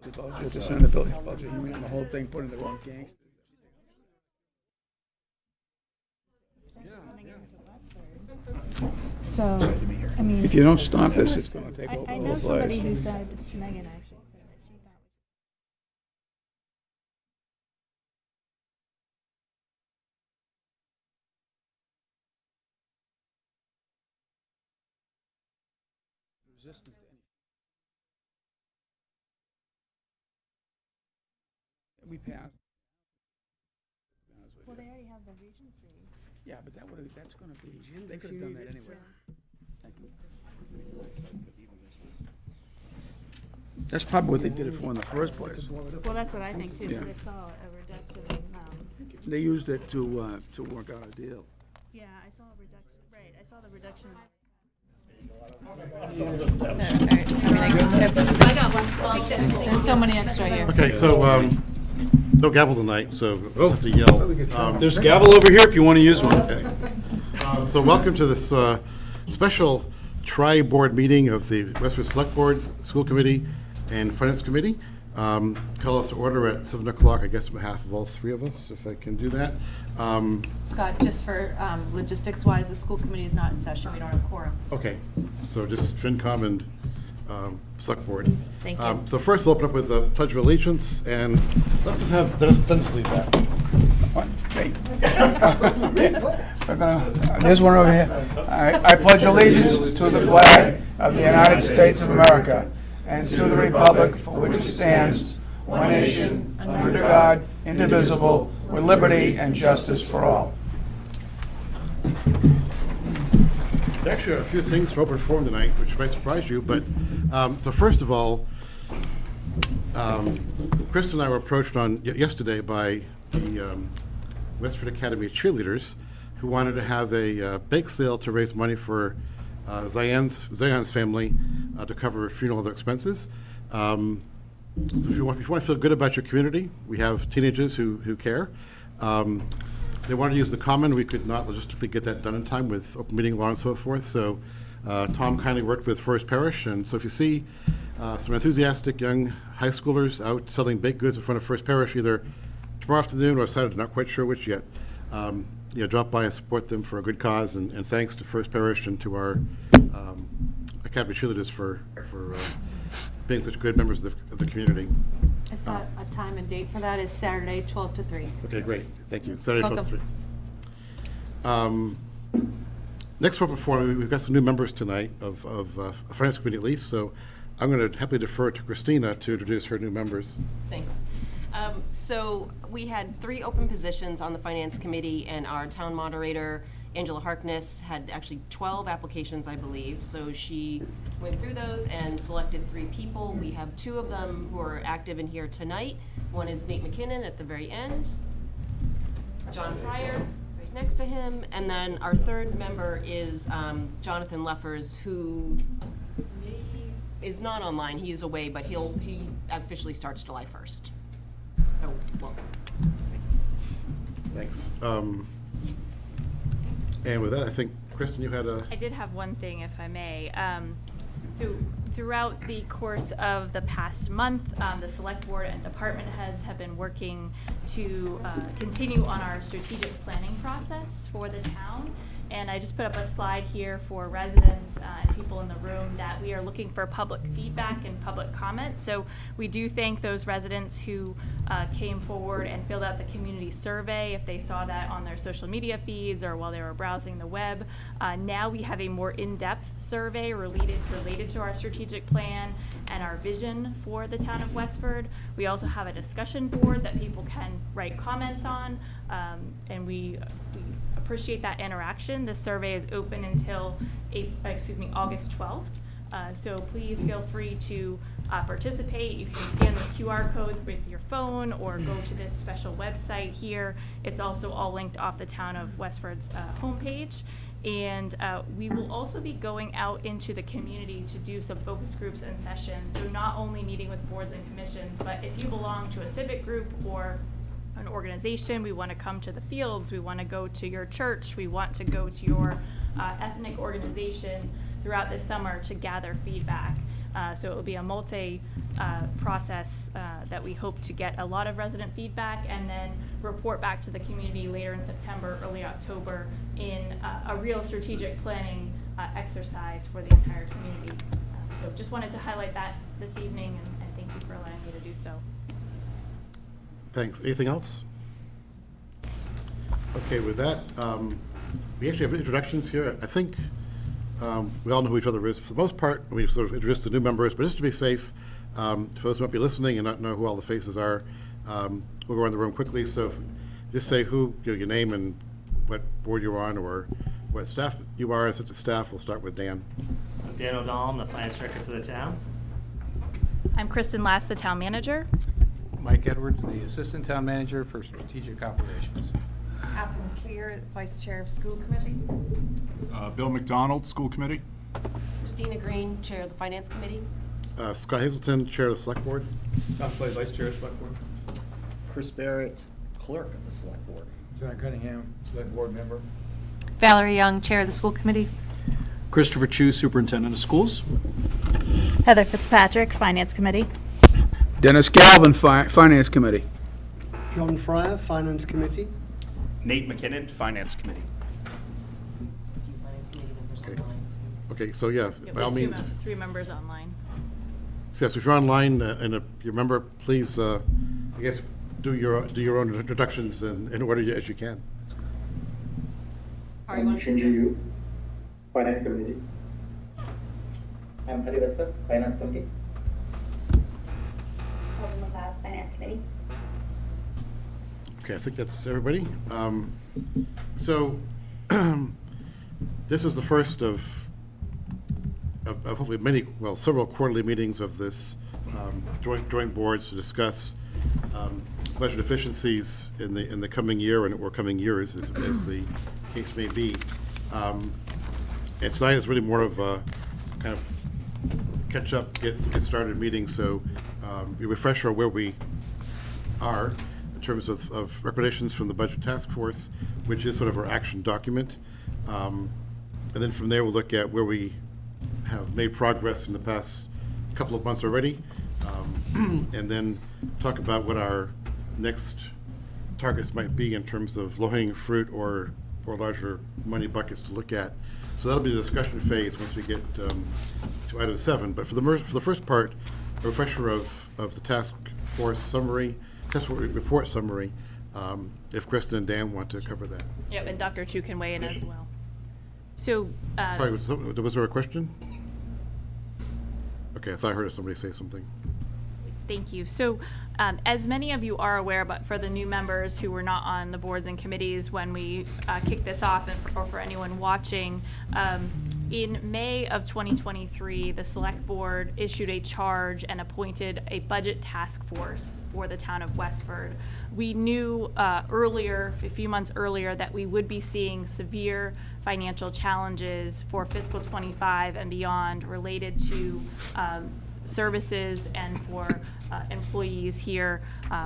The budget, the Senate building budget, you mean the whole thing put in the wrong gang? So, I mean, If you don't stop this, it's gonna take over I the know whole somebody place. who said, Megan actually said that she thought. Resistance to any- We passed. Well, they already have the Regency. Yeah, but that's gonna be, they could have done that anyway. Thank you. That's probably what they did it for in the first place. Well, that's what I think too, Yeah. but I saw a reduction in, They used it to work out a deal. yeah, I saw a reduction, right, I saw the reduction. There's so many extra here. Okay, so, no gavel tonight, so we'll have to yell. There's a gavel over here if you want to use one. Okay. So welcome to this special tri-board meeting of the Westford Select Board, School Committee, and Finance Committee. Call us to order at 7 o'clock, I guess, on behalf of all three of us, if I can do that. Scott, just for logistics-wise, the school committee is not in session. We don't have quorum. Okay, so just FinCom and Select Board. Thank you. So first, we'll open up with the Pledge of Allegiance, and let's have Dennis lead that. What? Hey. There's one over here. I pledge allegiance to the flag of the United States of America and to the republic for which it stands, one nation, under God, indivisible, with liberty and justice for all. There actually are a few things for open forum tonight, which might surprise you, but, so first of all, Chris and I were approached yesterday by the Westford Academy cheerleaders who wanted to have a bake sale to raise money for Zion's family to cover funeral and other expenses. So if you want to feel good about your community, we have teenagers who care. They wanted to use the common. We could not logistically get that done in time with open meeting law and so forth. So Tom kindly worked with First Parish. And so if you see some enthusiastic young high schoolers out selling baked goods in front of First Parish, either tomorrow afternoon or Saturday, not quite sure which yet, drop by and support them for a good cause. And thanks to First Parish and to our Academy cheerleaders for being such good members of the community. It's a time and date for that is Saturday, 12 to 3. Okay, great. Thank you. Saturday, 12 to Welcome. 3. Next for open forum, we've got some new members tonight of Finance Committee at least, so I'm going to happily defer to Christina to introduce her new members. Thanks. So we had 3 open positions on the Finance Committee, and our town moderator, Angela Harkness, had actually 12 applications, I believe. So she went through those and selected 3 people. We have 2 of them who are active in here tonight. One is Nate McKinnon at the very end, John Fryer right next to him, and then our 3rd member is Jonathan Leffers, who is not online. He is away, but he officially starts July 1st. So welcome. Thanks. And with that, I think, Kristen, you had I did have one thing, if I may. So throughout the course of the past month, the select board and department heads have been working to continue on our strategic planning process for the town. And I just put up a slide here for residents and people in the room that we are looking for public feedback and public comment. So we do thank those residents who came forward and filled out the community survey if they saw that on their social media feeds or while they were browsing the web. Now we have a more in-depth survey related to our strategic plan and our vision for the town of Westford. We also have a discussion board that people can write comments on, and we appreciate that interaction. The survey is open until August 12th. So please feel free to participate. You can scan the QR codes with your phone or go to this special website here. It's also all linked off the town of Westford's homepage. And we will also be going out into the community to do some focus groups and sessions. So not only meeting with boards and commissions, but if you belong to a civic group or an organization, we want to come to the fields, we want to go to your church, we want to go to your ethnic organization throughout this summer to gather feedback. So it will be a multi-process that we hope to get a lot of resident feedback and then report back to the community later in September, early October in a real strategic planning exercise for the entire community. So just wanted to highlight that this evening, and thank you for allowing me to do so. Thanks. Anything else? Okay, with that, we actually have introductions here. I think we all know who each other is. For the most part, we sort of introduced the new members, but just to be safe, for those who might be listening and not know who all the faces are, we'll go around the room quickly. So just say who, your name and what board you're on or what staff you are. As a staff, we'll start with Dan. I'm Dan O'Donnell, I'm the finance director for the town. I'm Kristen Last, the town manager. Mike Edwards, the Assistant Town Manager for Strategic Operations. Catherine Clear, Vice Chair of School Committee. Bill McDonald, School Committee. Christina Green, Chair of the Finance Committee. Scott Hazelton, Chair of the Select Board. Tom Clay, Vice Chair of Select Board. Chris Barrett, Clerk of the Select Board. John Cunningham, Select Board Member. Valerie Young, Chair of the School Committee. Christopher Chu, Superintendent of Schools. Heather Fitzpatrick, Finance Committee. Dennis Galvin, Finance Committee. John Fryer, Finance Committee. Nate McKinnon, Finance Committee. A few finance committee members Okay. online, too. Okay, so yeah, Yeah, by all we have means. three members online. So yes, if you're online and if you remember, please, I guess, do your own introductions in order as you can. All right, want to you, Finance Committee. I'm Harivarsha, Finance Committee. Finance Committee. Okay, I think that's everybody. So this is the first of hopefully many, well, several quarterly meetings of this joint boards to discuss budget efficiencies in the coming year or coming years as the case may be. And tonight is really more of a kind of catch up, get started meeting, so a refresher of where we are in terms of recommendations from the Budget Task Force, which is sort of our action document. And then from there, we'll look at where we have made progress in the past couple of months already, and then talk about what our next targets might be in terms of low-hanging fruit or larger money buckets to look at. So that'll be the discussion phase once we get to item 7. But for the first part, a refresher of the task force summary, task force report summary, if Kristen and Dan want to cover that. Yep, and Dr. Chu can weigh in as well. So, Sorry, was there a question? Okay, I thought I heard somebody say something. thank you. So, as many of you are aware, but for the new members who were not on the boards and committees when we kicked this off, or for anyone watching, in May of 2023, the Select Board issued a charge and appointed a budget task force for the town of Westford. We knew earlier, a few months earlier, that we would be seeing severe financial challenges for fiscal 25 and beyond related to services and for employees here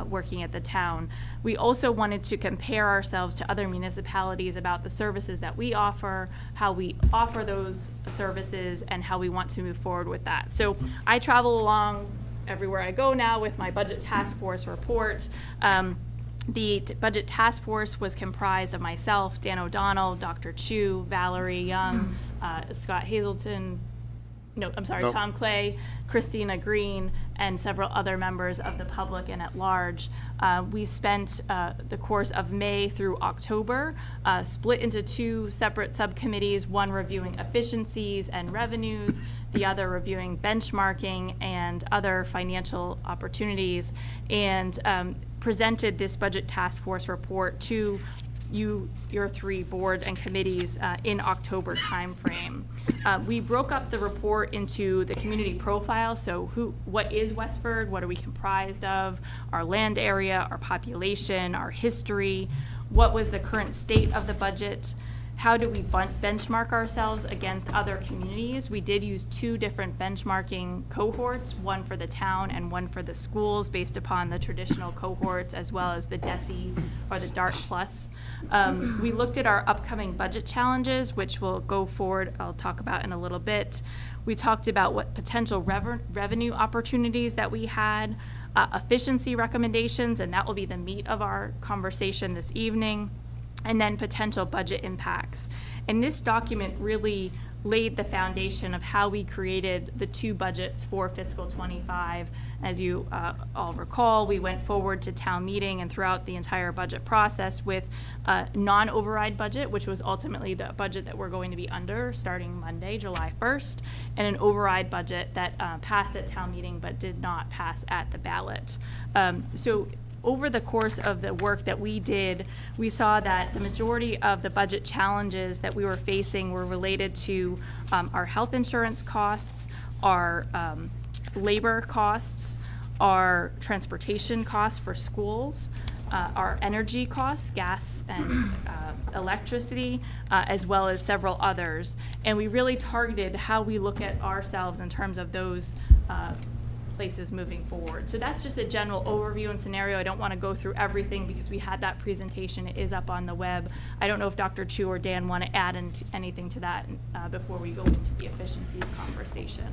working at the town. We also wanted to compare ourselves to other municipalities about the services that we offer, how we offer those services, and how we want to move forward with that. So I travel along everywhere I go now with my budget task force report. The budget task force was comprised of myself, Dan O'Donnell, Dr. Chu, Valerie Young, Scott Hazelton, Tom Clay, Christina Green, and several other members of the public and at large. We spent the course of May through October split into two separate subcommittees, one reviewing efficiencies and revenues, the other reviewing benchmarking and other financial opportunities, and presented this budget task force report to your three board and committees in October timeframe. We broke up the report into the community profile, so what is Westford, what are we comprised of, our land area, our population, our history, what was the current state of the budget, how do we benchmark ourselves against other communities? We did use 2 different benchmarking cohorts, one for the town and one for the schools, based upon the traditional cohorts as well as the DESI or the DART Plus. We looked at our upcoming budget challenges, which we'll go forward, I'll talk about in a little bit. We talked about what potential revenue opportunities that we had, efficiency recommendations, and that will be the meat of our conversation this evening, and then potential budget impacts. And this document really laid the foundation of how we created the 2 budgets for fiscal '25. As you all recall, we went forward to town meeting and throughout the entire budget process with a non-override budget, which was ultimately the budget that we're going to be under starting Monday, July 1st, and an override budget that passed at town meeting but did not pass at the ballot. So over the course of the work that we did, we saw that the majority of the budget challenges that we were facing were related to our health insurance costs, our labor costs, our transportation costs for schools, our energy costs, gas and electricity, as well as several others. And we really targeted how we look at ourselves in terms of those places moving forward. So that's just a general overview and scenario. I don't want to go through everything because we had that presentation. It is up on the web. I don't know if Dr. Chu or Dan want to add anything to that before we go into the efficiencies conversation.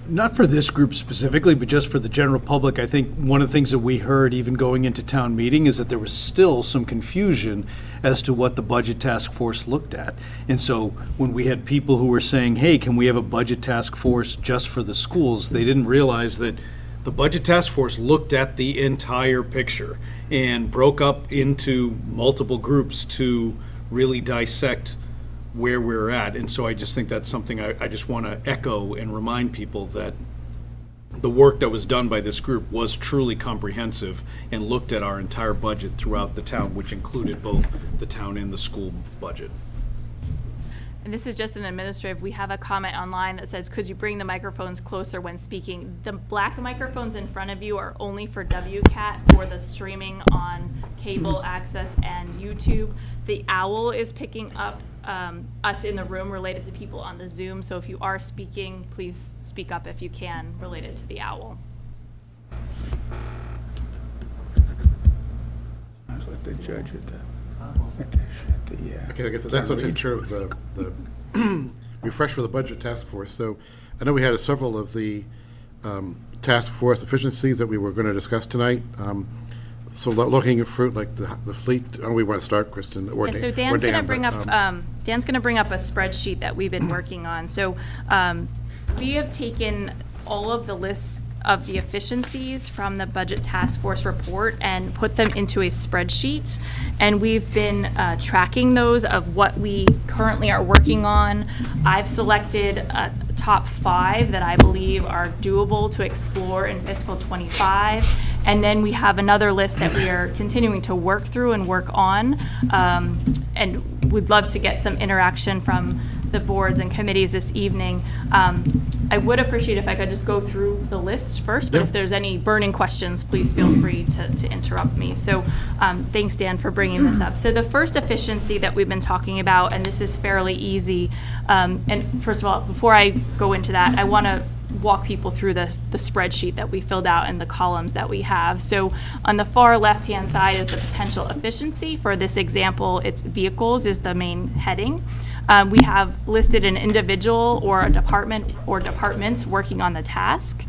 Not for this group specifically, but just for the general public, I think one of the things that we heard even going into town meeting is that there was still some confusion as to what the budget task force looked at. And so when we had people who were saying, hey, can we have a budget task force just for the schools, they didn't realize that the budget task force looked at the entire picture and broke up into multiple groups to really dissect where we're at. And so I just think that's something I just want to echo and remind people that the work that was done by this group was truly comprehensive and looked at our entire budget throughout the town, which included both the town and the school budget. And this is just an administrative, we have a comment online that says, could you bring the microphones closer when speaking? The black microphones in front of you are only for WCAT, for the streaming on cable access and YouTube. The owl is picking up us in the room related to people on the Zoom, so if you are speaking, please speak up if you can, related to the owl. Let the judge at the Okay, I guess that's what takes care of the refresh for the budget task force. So I know we had several of the task force efficiencies that we were going to discuss tonight. So looking at fruit like the fleet, we want to start, Kristen, or Yeah, so Dan. Dan's going to bring up Dan's going to bring up a spreadsheet that we've been working on. So we have taken all of the lists of the efficiencies from the budget task force report and put them into a spreadsheet, and we've been tracking those of what we currently are working on. I've selected top 5 that I believe are doable to explore in fiscal '25. And then we have another list that we are continuing to work through and work on, and would love to get some interaction from the boards and committees this evening. I would appreciate if I could just go through the list first, but if there's any burning questions, please feel free to interrupt me. So thanks, Dan, for bringing this up. So the first efficiency that we've been talking about, and this is fairly easy, and first of all, before I go into that, I want to walk people through the spreadsheet that we filled out and the columns that we have. So on the far left-hand side is the potential efficiency. For this example, it's vehicles is the main heading. We have listed an individual or a department or departments working on the task.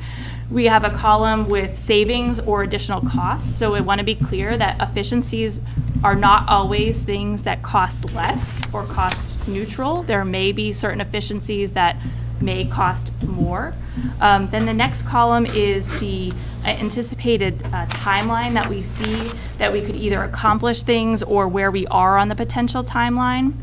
We have a column with savings or additional costs. So I want to be clear that efficiencies are not always things that cost less or cost neutral. There may be certain efficiencies that may cost more. Then the next column is the anticipated timeline that we see that we could either accomplish things or where we are on the potential timeline.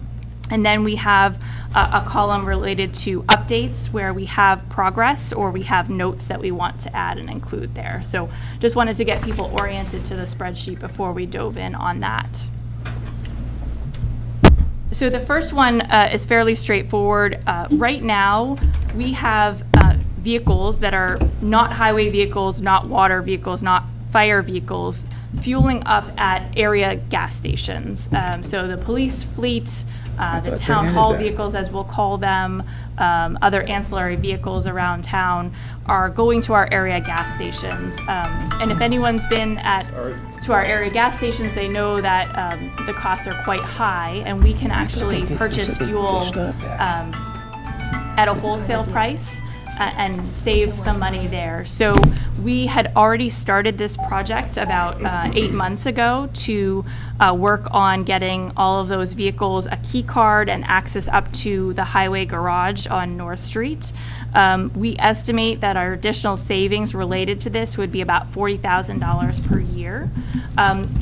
And then we have a column related to updates where we have progress or we have notes that we want to add and include there. So just wanted to get people oriented to the spreadsheet before we dove in on that. So the first one is fairly straightforward. Right now, we have vehicles that are not highway vehicles, not water vehicles, not fire vehicles, fueling up at area gas stations. So the police fleet, The they town ended hall that. vehicles, as we'll call them, other ancillary vehicles around town are going to our area gas stations. And if anyone's been to our area gas stations, they know that the costs are quite high, and we can actually purchase fuel at a wholesale price and save some money there. So we had already started this project about 8 months ago to work on getting all of those vehicles a key card and access up to the highway garage on North Street. We estimate that our additional savings related to this would be about $40,000 per year.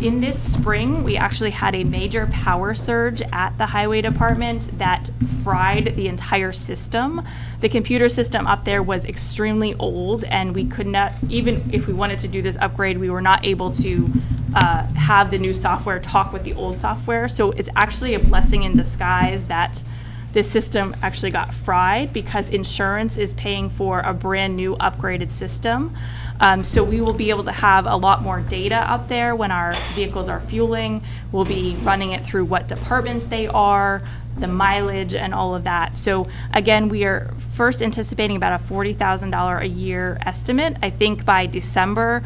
In this spring, we actually had a major power surge at the highway department that fried the entire system. The computer system up there was extremely old, and we could not, even if we wanted to do this upgrade, we were not able to have the new software talk with the old software. So it's actually a blessing in disguise that this system actually got fried, because insurance is paying for a brand new upgraded system. So we will be able to have a lot more data up there when our vehicles are fueling. We'll be running it through what departments they are, the mileage, and all of that. So again, we are first anticipating about a $40,000 a year estimate. I think by December,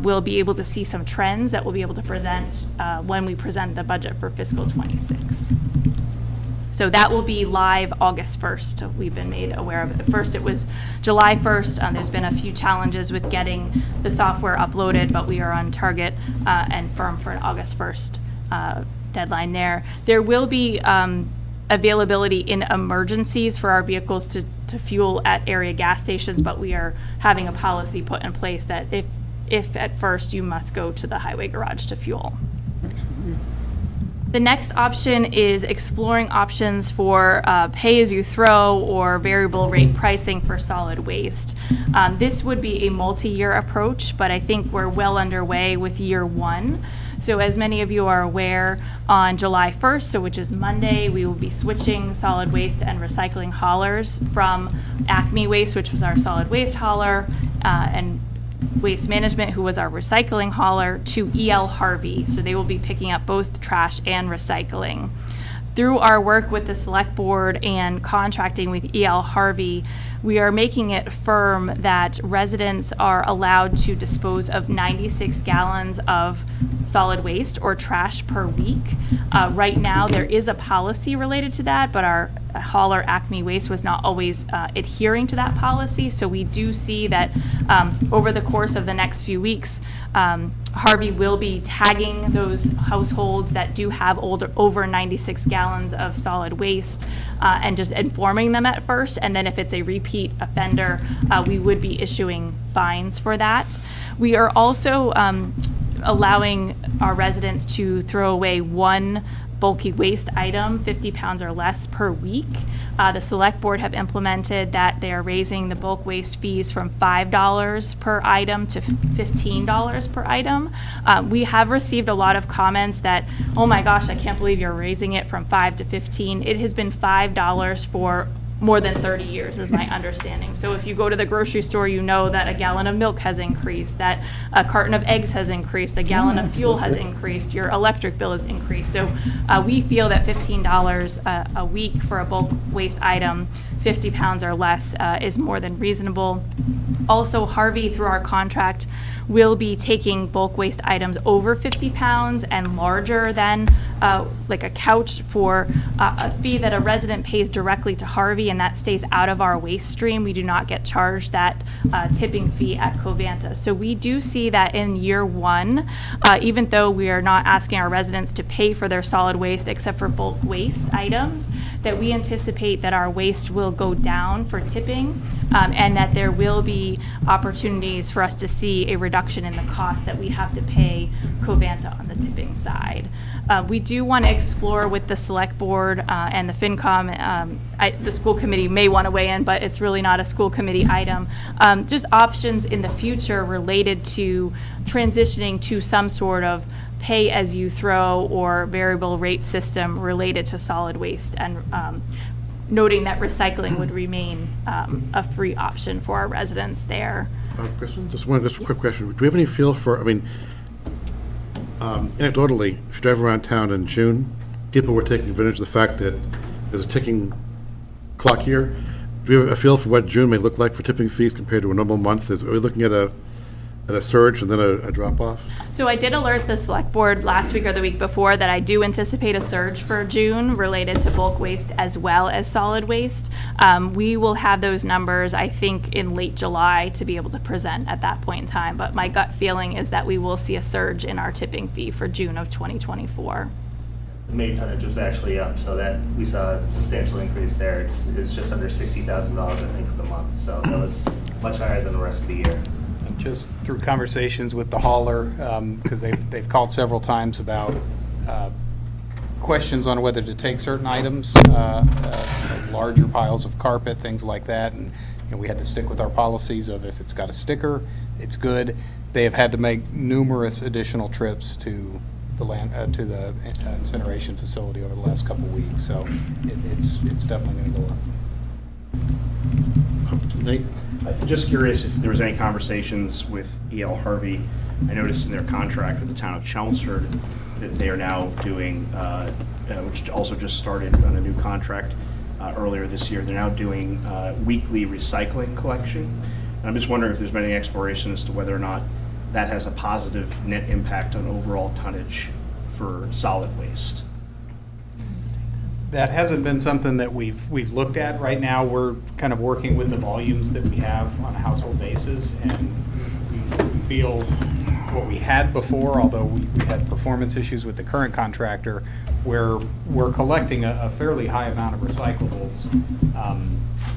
we'll be able to see some trends that we'll be able to present when we present the budget for fiscal '26. So that will be live August 1st. We've been made aware of it. At first, it was July 1st. There's been a few challenges with getting the software uploaded, but we are on target and firm for an August 1st deadline there. There will be availability in emergencies for our vehicles to fuel at area gas stations, but we are having a policy put in place that if at first you must go to the highway garage to fuel. The next option is exploring options for pay-as-you-throw or variable rate pricing for solid waste. This would be a multi-year approach, but I think we're well underway with year one. So as many of you are aware, on July 1st, so which is Monday, we will be switching solid waste and recycling haulers from Acme Waste, which was our solid waste hauler, and Waste Management, who was our recycling hauler, to E.L. Harvey. So they will be picking up both trash and recycling. Through our work with the Select Board and contracting with E.L. Harvey, we are making it firm that residents are allowed to dispose of 96 gallons of solid waste or trash per week. Right now, there is a policy related to that, but our hauler, Acme Waste, was not always adhering to that policy. So we do see that over the course of the next few weeks, Harvey will be tagging those households that do have over 96 gallons of solid waste and just informing them at first. And then if it's a repeat offender, we would be issuing fines for that. We are also allowing our residents to throw away one bulky waste item, 50 pounds or less per week. The Select Board have implemented that they are raising the bulk waste fees from $5 per item to $15 per item. We have received a lot of comments that, oh my gosh, I can't believe you're raising it from $5 to $15. It has been $5 for more than 30 years is my understanding. So if you go to the grocery store, you know that a gallon of milk has increased, that a carton of eggs has increased, a gallon of fuel has increased, your electric bill has increased. So we feel that $15 a week for a bulk waste item, 50 pounds or less, is more than reasonable. Also, Harvey, through our contract, will be taking bulk waste items over 50 pounds and larger than like a couch for a fee that a resident pays directly to Harvey, and that stays out of our waste stream. We do not get charged that tipping fee at Covanta. So we do see that in year one, even though we are not asking our residents to pay for their solid waste except for bulk waste items, that we anticipate that our waste will go down for tipping, and that there will be opportunities for us to see a reduction in the cost that we have to pay Covanta on the tipping side. We do want to explore with the Select Board and the FinCom, the school committee may want to weigh in, but it's really not a school committee item, just options in the future related to transitioning to some sort of pay-as-you-throw or variable rate system related to solid waste, and noting that recycling would remain a free option for our residents there. Kristen, just a quick question. Do we have any feel for, I mean, anecdotally, if you drive around town in June, people were taking advantage of the fact that there's a ticking clock here. Do you have a feel for what June may look like for tipping fees compared to a normal month? Are we looking at a surge and then a drop-off? So I did alert the select board last week or the week before that I do anticipate a surge for June related to bulk waste as well as solid waste. We will have those numbers, I think, in late July to be able to present at that point in time. But my gut feeling is that we will see a surge in our tipping fee for June of 2024. The May tonnage was actually up, so that we saw a substantial increase there. It's just under $60,000, I think, for the month. So that was much higher than the rest of the year. Just through conversations with the hauler, because they've called several times about questions on whether to take certain items, larger piles of carpet, things like that, and we had to stick with our policies of if it's got a sticker, it's good. They have had to make numerous additional trips to the incineration facility over the last couple of weeks, so it's definitely going to go up. Nate? Just curious if there was any conversations with E.L. Harvey. I noticed in their contract with the town of Chelmsford that they are now doing, which also just started on a new contract earlier this year, they're now doing weekly recycling collection. And I'm just wondering if there's been any exploration as to whether or not that has a positive net impact on overall tonnage for solid waste. That hasn't been something that we've looked at. Right now, we're kind of working with the volumes that we have on a household basis, and we feel what we had before, although we had performance issues with the current contractor, where we're collecting a fairly high amount of recyclables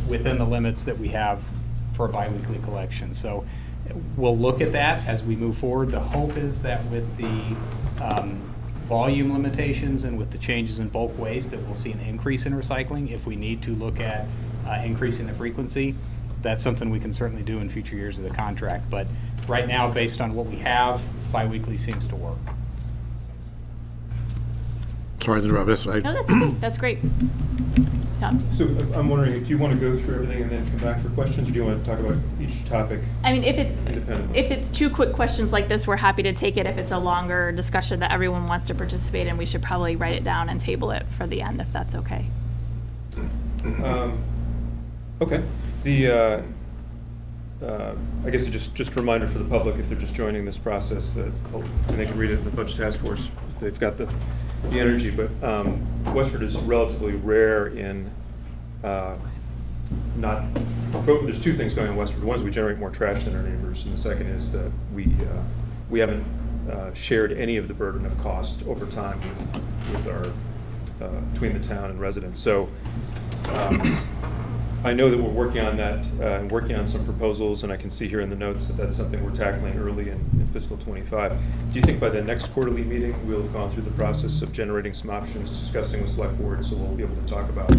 within the limits that we have for a biweekly collection. So we'll look at that as we move forward. The hope is that with the volume limitations and with the changes in bulk waste that we'll see an increase in recycling. If we need to look at increasing the frequency, that's something we can certainly do in future years of the contract. But right now, based on what we have, biweekly seems to work. Sorry to interrupt. No, that's okay. That's great. Tom? So I'm wondering, do you want to go through everything and then come back for questions, or do you want to talk about each topic? I mean, if independently? it's two quick questions like this, we're happy to take it. If it's a longer discussion that everyone wants to participate in, we should probably write it down and table it for the end, if that's okay. Okay. I guess just a reminder for the public, if they're just joining this process, that and they can read it in the Budget Task Force if they've got the energy. But Westford is relatively rare in there's two things going on in Westford. One is we generate more trash than our neighbors, and the second is that we haven't shared any of the burden of cost over time with our between the town and residents. So I know that we're working on that and working on some proposals, and I can see here in the notes that that's something we're tackling early in fiscal 25. Do you think by the next quarterly meeting we'll have gone through the process of generating some options, discussing with select board, so we'll be able to talk about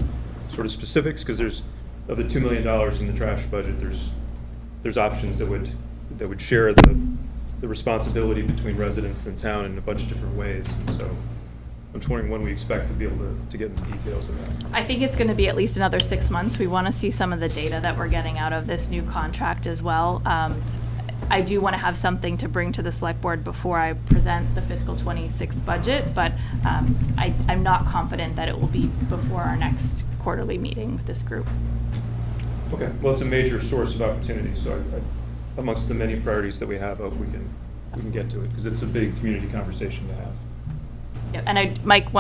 sort of specifics? Because there's, of the $2 million in the trash budget, there's options that would share the responsibility between residents and town in a bunch of different ways. And so I'm just wondering when we expect to be able to get into details of that. I think it's going to be at least another 6 months. We want to see some of the data that we're getting out of this new contract as well. I do want to have something to bring to the select board before I present the fiscal 26 budget, but I'm not confident that it will be before our next quarterly meeting with this group. Okay, well, it's a major source of opportunity, so amongst the many priorities that we have, I hope we can get to it, because it's a big community conversation to have. Yeah, and Mike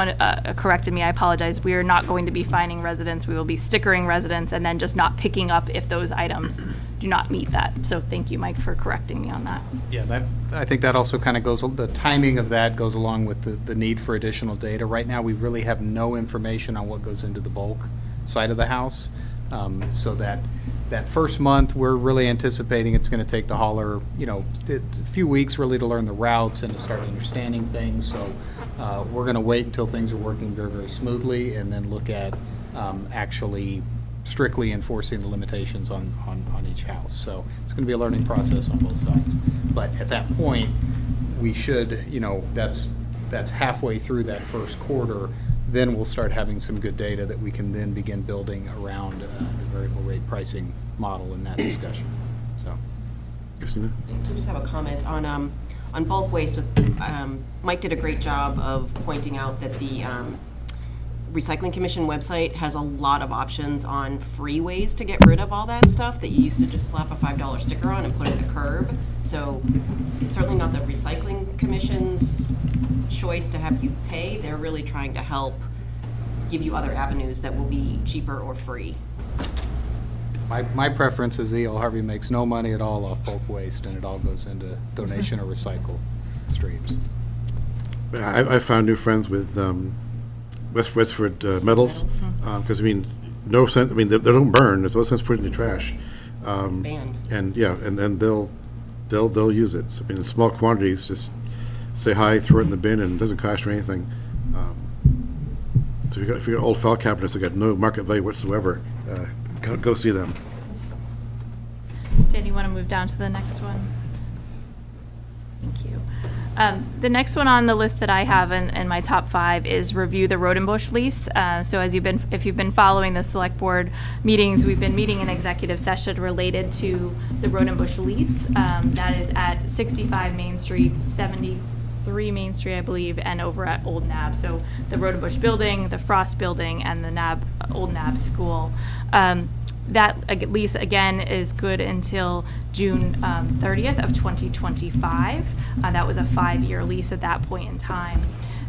corrected me, I apologize. We are not going to be fining residents. We will be stickering residents and then just not picking up if those items do not meet that. So thank you, Mike, for correcting me on that. Yeah, I think that also kind of goes, the timing of that goes along with the need for additional data. Right now, we really have no information on what goes into the bulk side of the house. So that first month, we're really anticipating it's going to take the hauler, a few weeks really to learn the routes and to start understanding things. So we're going to wait until things are working very, very smoothly and then look at actually strictly enforcing the limitations on each house. So it's going to be a learning process on both sides. But at that point, we should, that's halfway through that first quarter, then we'll start having some good data that we can then begin building around the variable rate pricing model in that discussion. So, I just have a comment on bulk waste. Mike did a great job of pointing out that Recycling Commission website has a lot of options on free ways to get rid of all that stuff that you used to just slap a $5 sticker on and put at the curb. So it's certainly not the Recycling Commission's choice to have you pay. They're really trying to help give you other avenues that will be cheaper or free. My preference is E.L. Harvey makes no money at all off bulk waste, and it all goes into donation or recycle streams. I found new friends with Westford Metals, because, I mean, no sense, I mean, they don't burn, there's no sense putting it in the trash. It's banned. And, yeah, and then they'll use it. So, I mean, in small quantities, just say hi, throw it in the bin, and it doesn't cost you anything. So if you got old file cabinets that got no market value whatsoever, go see them. Dan, you want to move down to the next one? Thank you. The next one on the list that I have in my top 5 is review the Road and Bush lease. So if you've been following the select board meetings, we've been meeting in executive session related to the Road and Bush lease. That is at 65 Main Street, 73 Main Street, I believe, and over at Old Nab. So the Road and Bush building, the Frost building, and the Old Nab school. That lease, again, is good until June 30th of 2025. That was a 5-year lease at that point in time.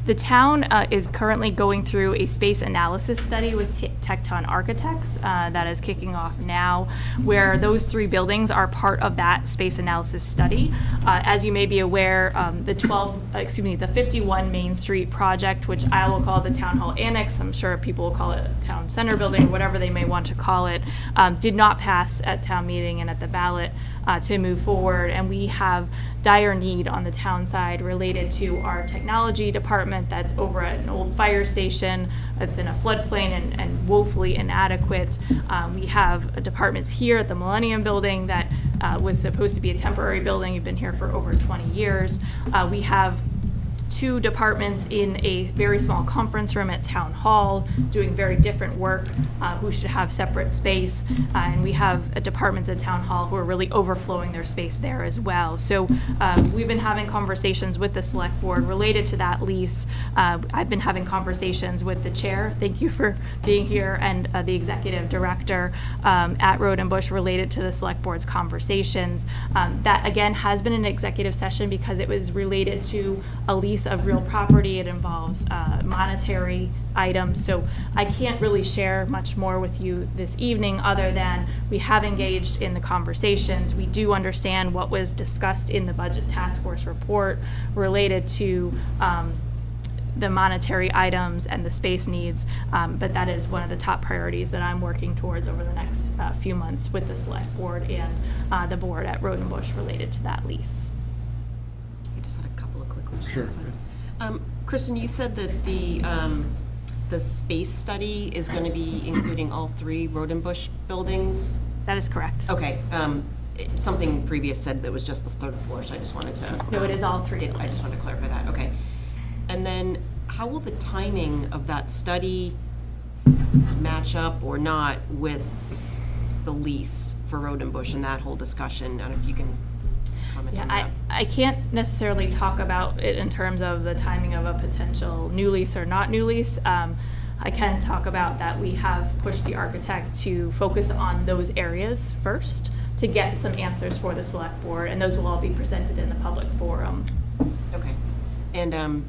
The town is currently going through a space analysis study with Tecton Architects that is kicking off now, where those 3 buildings are part of that space analysis study. As you may be aware, the 51 Main Street project, which I will call the Town Hall Annex, I'm sure people will call it a Town Center building, whatever they may want to call it, did not pass at town meeting and at the ballot to move forward, and we have dire need on the town side related to our technology department that's over at an old fire station that's in a floodplain and woefully inadequate. We have departments here at the Millennium Building that was supposed to be a temporary building. You've been here for over 20 years. We have 2 departments in a very small conference room at Town Hall doing very different work who should have separate space. And we have departments at Town Hall who are really overflowing their space there as well. So we've been having conversations with the select board related to that lease. I've been having conversations with the chair, thank you for being here, and the executive director at Road and Bush related to the select board's conversations. That, again, has been an executive session because it was related to a lease of real property. It involves monetary items. So I can't really share much more with you this evening other than we have engaged in the conversations. We do understand what was discussed in the budget task force report related to the monetary items and the space needs, but that is one of the top priorities that I'm working towards over the next few months with the select board and the board at Road and Bush related to that lease. Sure. Kristen, you said that the space study is going to be including all 3 Road and Bush buildings? That is correct. Okay. Something previous said that was just the 3rd floor, so I just wanted to... No, it is all 3. I just wanted to clarify that. Okay. And then how will the timing of that study match up or not with the lease for Road and Bush and that whole discussion? I don't know if you can... Yeah, I can't necessarily talk about it in terms of the timing of a potential new lease or not new lease. I can talk about that we have pushed the architect to focus on those areas first to get some answers for the select board, and those will all be presented in the public forum. Okay. And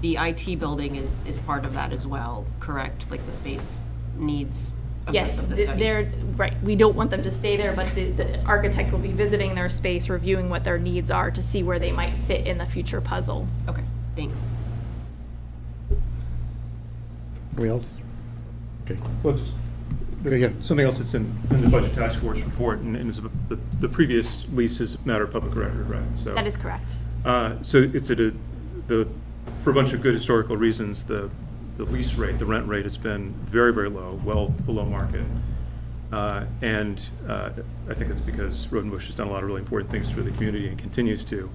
the IT building is part of that as well, correct? Like the space needs of the study? They're right. We don't want them to stay there, but the architect will be visiting their space, reviewing what their needs are to see where they might fit in the future puzzle. Okay, thanks. Anybody else? Okay. Well, just Okay, yeah. something else that's in the budget task force report, and is the previous lease is a matter of public record, right? So That is correct. So it's for a bunch of good historical reasons, the lease rate, the rent rate has been very, very low, well below market. And I think that's because Road and Bush has done a lot of really important things for the community and continues to.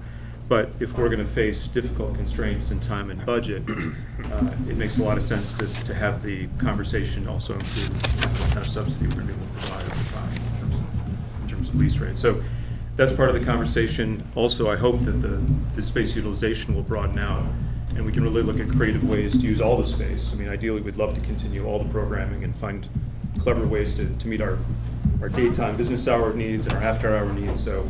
But if we're going to face difficult constraints in time and budget, it makes a lot of sense to have the conversation also include what kind of subsidy we're going to be able to provide over time in terms of lease rate. So that's part of the conversation. Also, I hope that the space utilization will broaden out And we can really look at creative ways to use all the space. I mean, ideally, we'd love to continue all the programming and find clever ways to meet our daytime business hour needs and our after-hour needs. So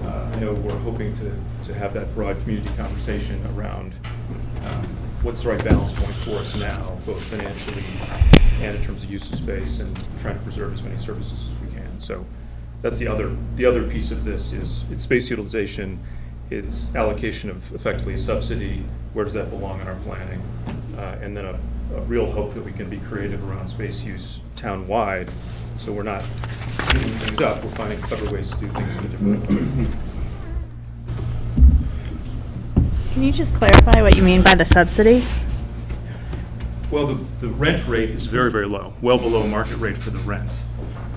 I know we're hoping to have that broad community conversation around what's the right balance point for us now, both financially and in terms of use of space, and trying to preserve as many services as we can. So that's the other piece of this is it's space utilization, it's allocation of effectively a subsidy, where does that belong in our planning, and then a real hope that we can be creative around space use town-wide, so we're not giving things up, we're finding clever ways to do things in a different way. Can you just clarify what you mean by the subsidy? Well, the rent rate is very, very low, well below market rate for the rent.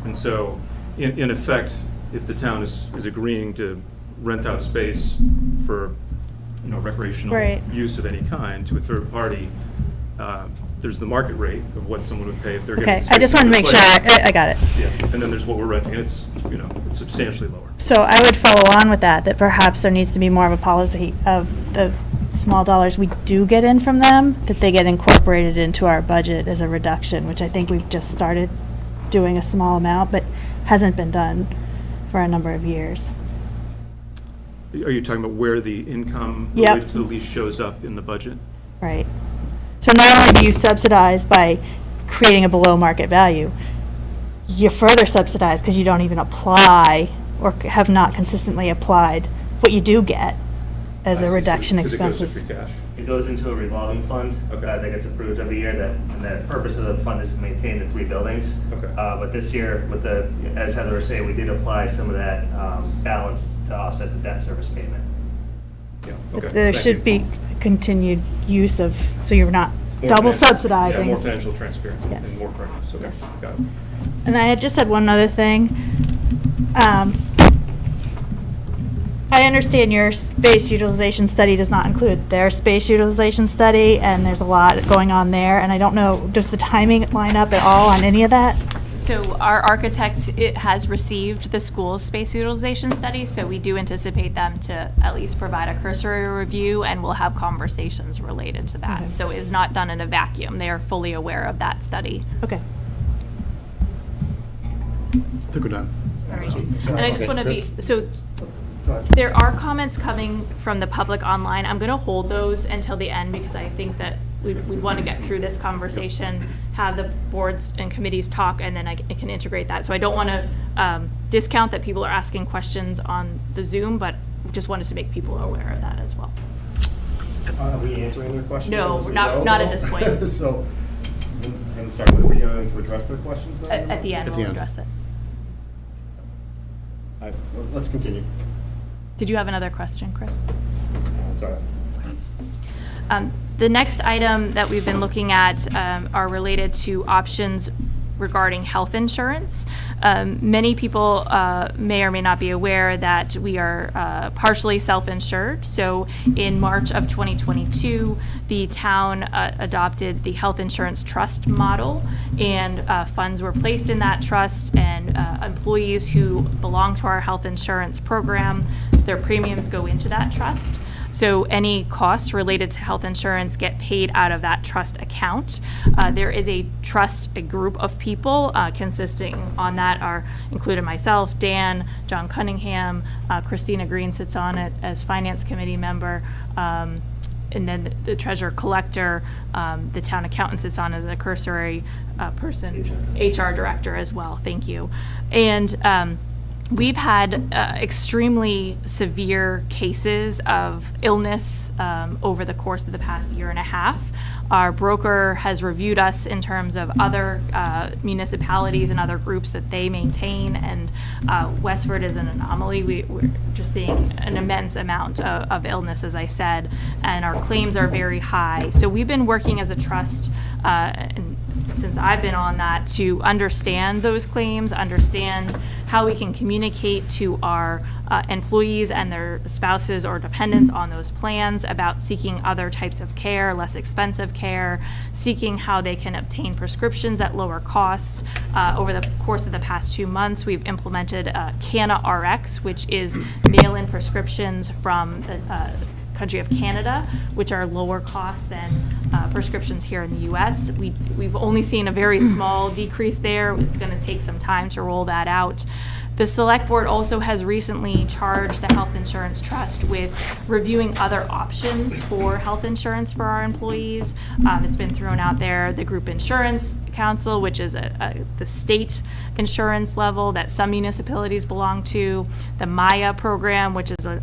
And so, in effect, if the town is agreeing to rent out space for, recreational Right. use of any kind to a third party, there's the market rate of what someone would pay if they're getting Okay, space I just in want to their make sure, place. I got it. Yeah, and then there's what we're renting, and it's, it's substantially lower. So I would follow on with that perhaps there needs to be more of a policy of the small dollars we do get in from them, that they get incorporated into our budget as a reduction, which I think we've just started doing a small amount, but hasn't been done for a number of years. Are you talking about where the income Yep. related to the lease shows up in the budget? Right. So not only do you subsidize by creating a below market value, you further subsidize because you don't even apply or have not consistently applied what you do get as a reduction in Because it goes to expenses. free cash. It goes into a revolving fund that gets approved every year, and the purpose of the fund is to maintain the 3 buildings. Okay. But this year, as Heather was saying, we did apply some of that balance to offset the debt service payment. Yeah, okay. There Thank should you. be continued use of, so you're not More double financial- subsidizing. Yeah, more financial transparency Yes. and more progress. Okay, Yes. got it. And I had just had one other thing. I understand your space utilization study does not include their space utilization study, and there's a lot going on there, and I don't know, does the timing line up at all on any of that? So our architect has received the school's space utilization study, so we do anticipate them to at least provide a cursory review, and we'll have conversations related to that. Okay. So it is not done in a vacuum. They are fully aware of that study. Okay. I think we're done. And I just want to be, so there are comments coming from the public online. I'm going to hold those until the end because I think that we want to get through this conversation, have the boards and committees talk, and then I can integrate that. So I don't want to discount that people are asking questions on the Zoom, but just wanted to make people aware of that as well. Are we answering their questions? No, Or is it not at this point. So, I'm sorry, when are we going to address their questions then? At the end, At the we'll end. address it. Well, let's continue. Did you have another question, Chris? Sorry. The next item that we've been looking at are related to options regarding health insurance. Many people may or may not be aware that we are partially self-insured. So in March of 2022, the town adopted the health insurance trust model, and funds were placed in that trust, and employees who belong to our health insurance program, their premiums go into that trust. So any costs related to health insurance get paid out of that trust account. There is a trust, a group of people consisting on that are included myself, Dan, John Cunningham, Christina Green sits on it as finance committee member, and then the treasurer collector, the town accountant sits on as a cursory person, HR director as well, thank you. And we've had extremely severe cases of illness over the course of the past year and a half. Our broker has reviewed us in terms of other municipalities and other groups that they maintain, and Westford is an anomaly. We're just seeing an immense amount of illness, as I said, and our claims are very high. So we've been working as a trust, and since I've been on that, to understand those claims, understand how we can communicate to our employees and their spouses or dependents on those plans about seeking other types of care, less expensive care, seeking how they can obtain prescriptions at lower costs. Over the course of the past 2 months, we've implemented Canna RX, which is mail-in prescriptions from the country of Canada, which are lower cost than prescriptions here in the U.S. We've only seen a very small decrease there. It's going to take some time to roll that out. The Select Board also has recently charged the Health Insurance Trust with reviewing other options for health insurance for our employees. It's been thrown out there, the Group Insurance Council, which is the state insurance level that some municipalities belong to, the MIA program, which is the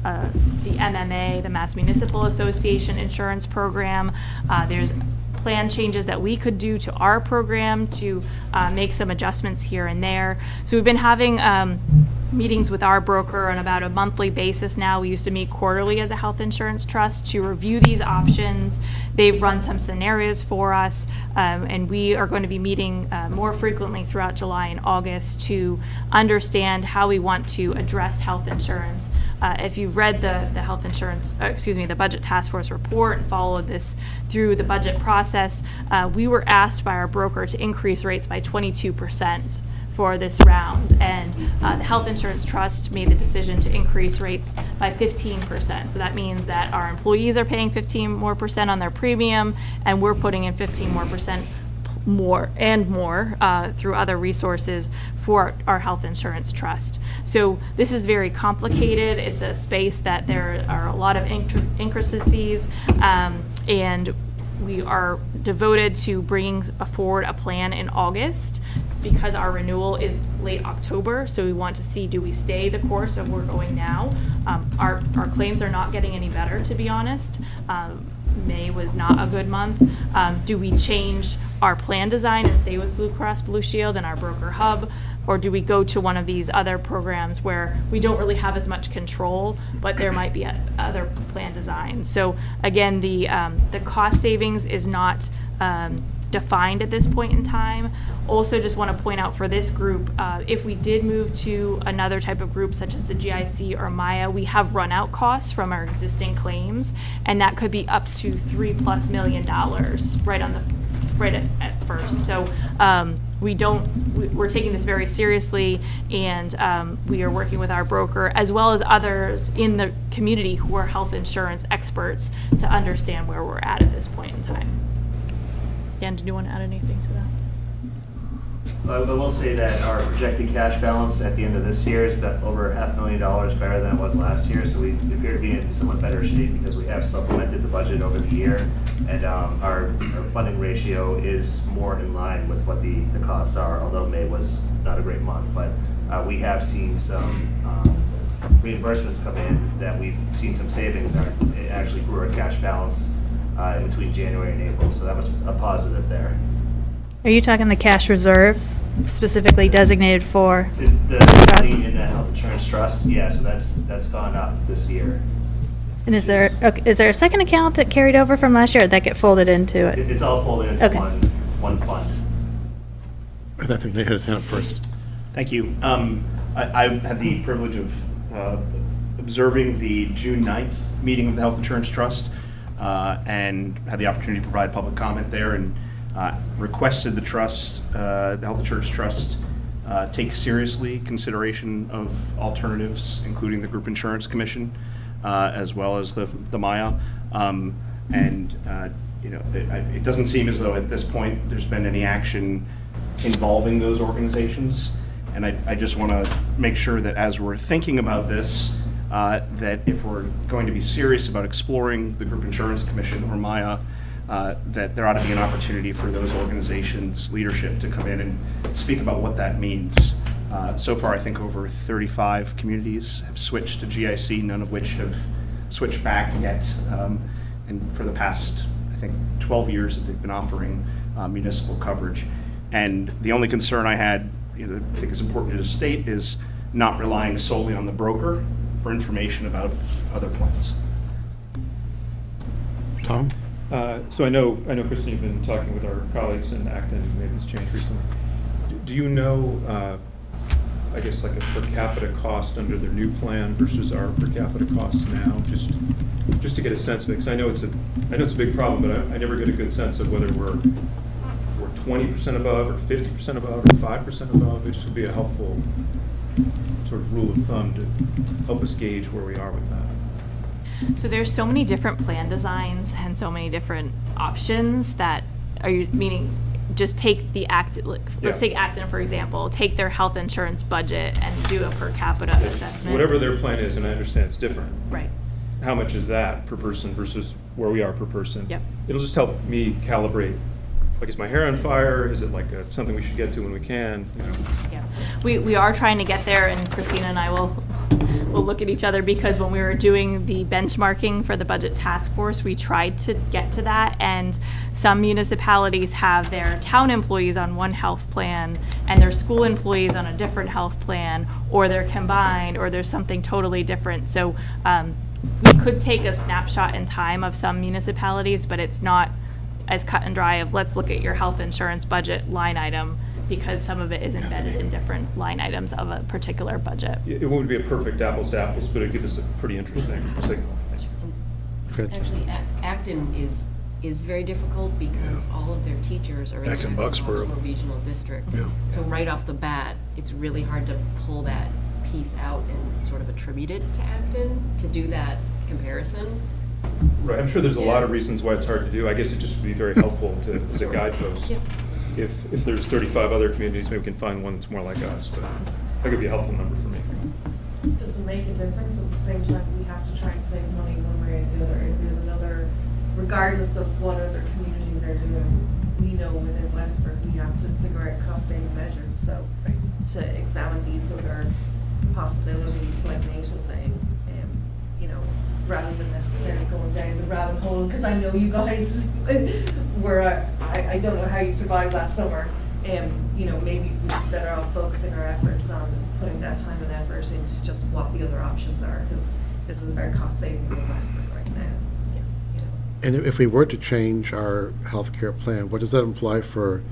MMA, the Mass Municipal Association insurance program. There's plan changes that we could do to our program to make some adjustments here and there. So we've been having meetings with our broker on about a monthly basis now. We used to meet quarterly as a health insurance trust to review these options. They've run some scenarios for us, and we are going to be meeting more frequently throughout July and August to understand how we want to address health insurance. If you've read the health insurance, the Budget Task Force report and followed this through the budget process, we were asked by our broker to increase rates by 22% for this round, and the Health Insurance Trust made the decision to increase rates by 15%. So that means that our employees are paying 15% more on their premium, and we're putting in 15% more through other resources for our Health Insurance Trust. So this is very complicated. It's a space that there are a lot of intricacies, and we are devoted to bringing forward a plan in August, because our renewal is late October, so we want to see, do we stay the course of we're going now? Our claims are not getting any better, to be honest. May was not a good month. Do we change our plan design and stay with Blue Cross Blue Shield and our broker hub, or do we go to one of these other programs where we don't really have as much control, but there might be other plan designs? So again, the cost savings is not defined at this point in time. Also, just want to point out for this group, if we did move to another type of group such as the GIC or MIA, we have run out costs from our existing claims, and that could be up to $3+ million right at first. So we're taking this very seriously, and we are working with our broker as well as others in the community who are health insurance experts to understand where we're at this point in time. Dan, did you want to add anything to that? I will say that our projected cash balance at the end of this year is about over $500,000 better than it was last year, so we appear to be in somewhat better shape because we have supplemented the budget over the year, and our funding ratio is more in line with what the costs are, although May was not a great month, but we have seen some reimbursements come in that we've seen some savings. It actually grew our cash balance in between January and April, so that was a positive there. Are you talking the cash reserves specifically designated for The money in the health insurance trust, yeah, so that's gone up this year. And is there a second account that carried over from last year, or that get folded into it? It's all folded into Okay. one fund. I think they had his hand up first. Thank you. I had the privilege of observing the June 9th meeting of the Health Insurance Trust and had the opportunity to provide public comment there, and requested the trust, the Health Insurance Trust, take seriously consideration of alternatives, including the Group Insurance Commission, as well as the MIA. It doesn't seem as though at this point there's been any action involving those organizations. And I just want to make sure that as we're thinking about this, that if we're going to be serious about exploring the Group Insurance Commission or MIA, that there ought to be an opportunity for those organizations' leadership to come in and speak about what that means. So far, I think over 35 communities have switched to GIC, none of which have switched back yet. And for the past, I think, 12 years that they've been offering municipal coverage. And the only concern I had, I think is important to state, is not relying solely on the broker for information about other plans. Tom? So I know, Kristen, you've been talking with our colleagues in Acton who made this change recently. Do you know, I guess, like a per capita cost under their new plan versus our per capita costs now? Just to get a sense of it, because I know it's a big problem, but I never get a good sense of whether we're 20% above or 50% above or 5% above. It just would be a helpful sort of rule of thumb to help us gauge where we are with that. So there's so many different plan designs and so many different options that, are you meaning just take the let's take Acton, for example, take their health insurance budget and do a per capita assessment? Whatever their plan is, and I understand it's different. Right. How much is that per person versus where we are per person? Yep. It'll just help me calibrate, like, is my hair on fire? Is it like something we should get to when we can? You know? Yeah, we are trying to get there, and Christina and I will look at each other, because when we were doing the benchmarking for the budget task force, we tried to get to that, and some municipalities have their town employees on one health plan and their school employees on a different health plan, or they're combined, or there's something totally different. So we could take a snapshot in time of some municipalities, but it's not as cut and dry of let's look at your health insurance budget line item, because some of it is embedded in different line items of a particular budget. It won't be a perfect apples to apples, but it'll give us a pretty interesting signal. Actually, Acton is very difficult because all of their teachers are in Acton, the Bucksboro. regional district. Yeah. So right off the bat, it's really hard to pull that piece out and sort of attribute it to Acton to do that comparison. Right, I'm sure there's a lot of reasons why it's hard to do. I guess it just would be very helpful to, as a guidepost. Yep. If there's 35 other communities, maybe we can find one that's more like us, but that could be a helpful number for me. Does it make a difference at the same time we have to try and save money one way or the other? If there's another, regardless of what other communities are doing, we know within Westford we have to figure out cost saving measures. So to examine these other possibilities, like Nate was saying, you know, rather than necessarily going down the rabbit hole, because I know you guys were, I don't know how you survived last summer. You know, maybe we'd be better off focusing our efforts on putting that time and effort into just what the other options are, because this is very cost saving for Westford right now. You know. And if we were to change our healthcare plan, what does that imply for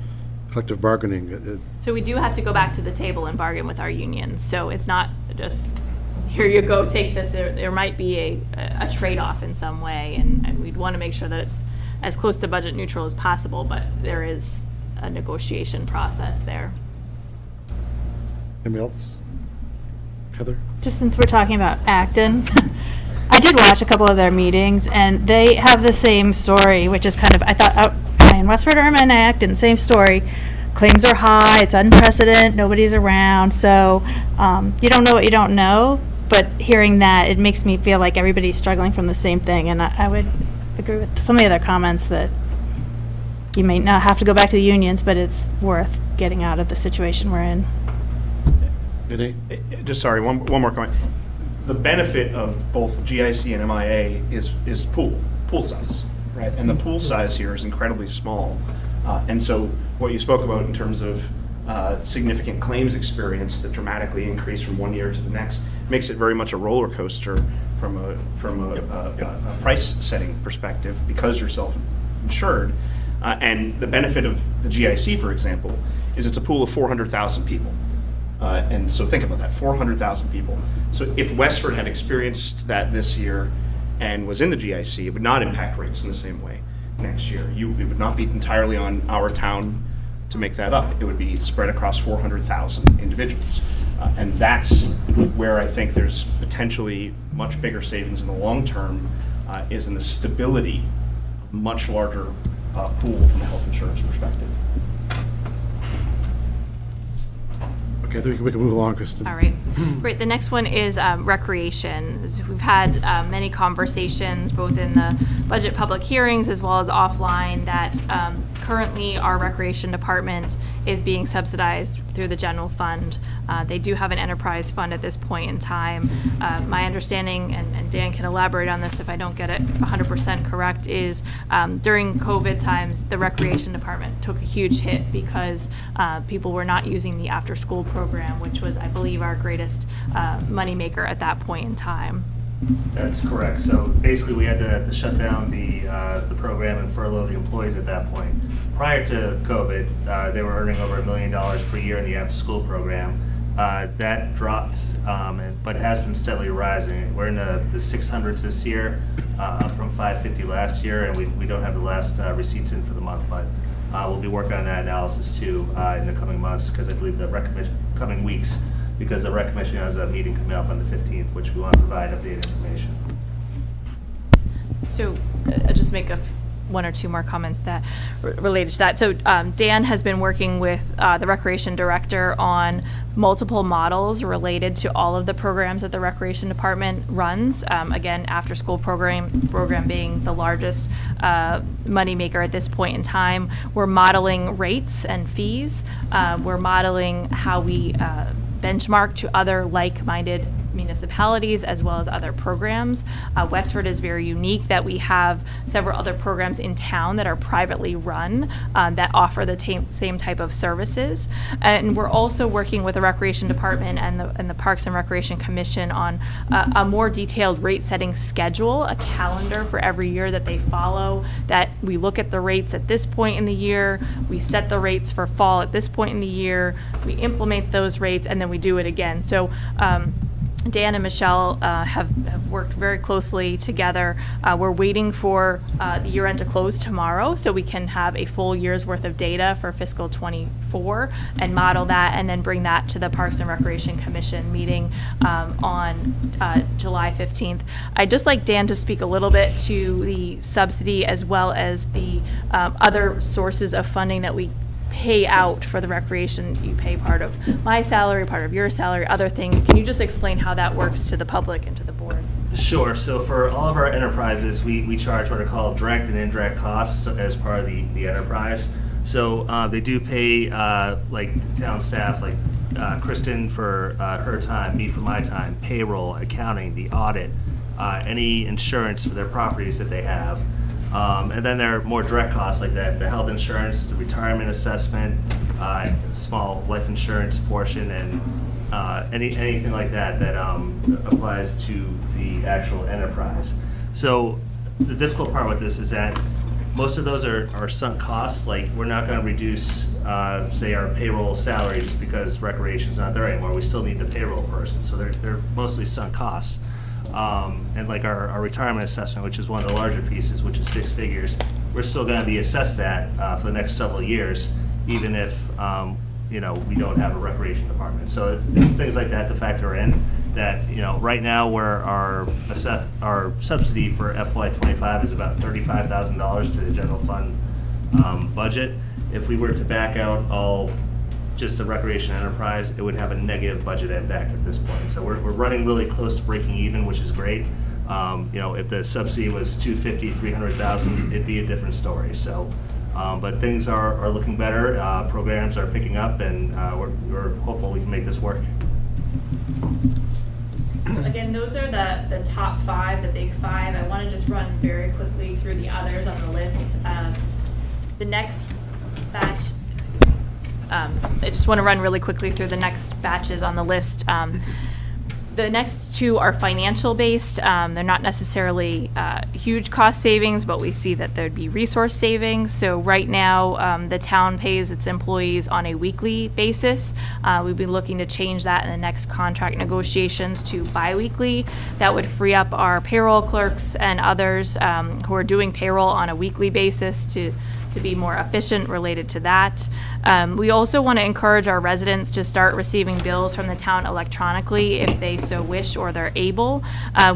collective bargaining? So we do have to go back to the table and bargain with our unions. So it's not just, here you go, take this. There might be a trade-off in some way, and we'd want to make sure that it's as close to budget neutral as possible, but there is a negotiation process there. Anybody else? Heather? Just since we're talking about Acton, I did watch a couple of their meetings, and they have the same story, which is kind of, I thought, in Westford, Irma, and Acton, same story. Claims are high, it's unprecedented, nobody's around, so you don't know what you don't know, but hearing that, it makes me feel like everybody's struggling from the same thing, and I would agree with some of the other comments that you may not have to go back to the unions, but it's worth getting out of the situation we're in. Just sorry, one more comment. The benefit of both GIC and MIA is pool size, right? And the pool size here is incredibly small. And so what you spoke about in terms of significant claims experience that dramatically increase from one year to the next makes it very much a roller coaster from a price setting perspective, because you're self-insured. And the benefit of the GIC, for example, is it's a pool of 400,000 people. And so think about that, 400,000 people. So if Westford had experienced that this year and was in the GIC, it would not impact rates in the same way next year. It would not be entirely on our town to make that up. It would be spread across 400,000 individuals. And that's where I think there's potentially much bigger savings in the long term, is in the stability of much larger pool from a health insurance perspective. Okay, I think we can move along, Kristen. All right. Great. The next one is recreation. We've had many conversations, both in the budget public hearings as well as offline, that currently our recreation department is being subsidized through the general fund. They do have an enterprise fund at this point in time. My understanding, and Dan can elaborate on this if I don't get it 100% correct, is during COVID times, the recreation department took a huge hit because people were not using the after-school program, which was, I believe, our greatest moneymaker at that point in time. That's correct. So basically, we had to shut down the program and furlough the employees at that point. Prior to COVID, they were earning over $1 million per year in the after-school program. That dropped, but has been steadily rising. We're in the 600s this year, up from 550 last year, and we don't have the last receipts in for the month, but we'll be working on that analysis too in the coming months, because I believe the coming weeks, because the Rec Commission has a meeting coming up on the 15th, which we want to provide updated information. So I'll just make one or two more comments that related to that. So Dan has been working with the recreation director on multiple models related to all of the programs that the recreation department runs. Again, after school program being the largest moneymaker at this point in time. We're modeling rates and fees. We're modeling how we benchmark to other like-minded municipalities as well as other programs. Westford is very unique that we have several other programs in town that are privately run that offer the same type of services. And we're also working with the Recreation Department and the Parks and Recreation Commission on a more detailed rate setting schedule, a calendar for every year that they follow, that we look at the rates at this point in the year, we set the rates for fall at this point in the year, we implement those rates, and then we do it again. So Dan and Michelle have worked very closely together. We're waiting for the year end to close tomorrow so we can have a full year's worth of data for fiscal 24 and model that and then bring that to the Parks and Recreation Commission meeting on July 15th. I'd just like Dan to speak a little bit to the subsidy as well as the other sources of funding that we pay out for the recreation. You pay part of my salary, part of your salary, other things. Can you just explain how that works to the public and to the boards? Sure. So for all of our enterprises, we charge what are called direct and indirect costs as part of the enterprise. So they do pay like town staff, like Kristen for her time, me for my time, payroll, accounting, the audit, any insurance for their properties that they have. And then there are more direct costs like that, the health insurance, the retirement assessment, small life insurance portion, and anything like that that applies to the actual enterprise. So the difficult part with this is that most of those are sunk costs. Like, we're not going to reduce, say, our payroll salary just because recreation's not there anymore. We still need the payroll person, so they're mostly sunk costs. And like our retirement assessment, which is one of the larger pieces, which is 6 figures, we're still going to be assessed that for the next several years, even if we don't have a recreation department. So it's things like that to factor in. That right now, where our subsidy for FY25 is about $35,000 to the general fund budget. If we were to back out all just the recreation enterprise, it would have a negative budget impact at this point. So we're running really close to breaking even, which is great. If the subsidy was $250,000, $300,000, it'd be a different story. So, but things are looking better. Programs are picking up, and we're hopeful we can make this work. Again, those are the top 5, the big 5. I want to just run very quickly through the others on the list. The next batch. I just want to run really quickly through the next batches on the list. The next 2 are financial based. They're not necessarily huge cost savings, but we see that there'd be resource savings. So right now, the town pays its employees on a weekly basis. We've been looking to change that in the next contract negotiations to bi-weekly. That would free up our payroll clerks and others who are doing payroll on a weekly basis to be more efficient related to that. We also want to encourage our residents to start receiving bills from the town electronically if they so wish or they're able.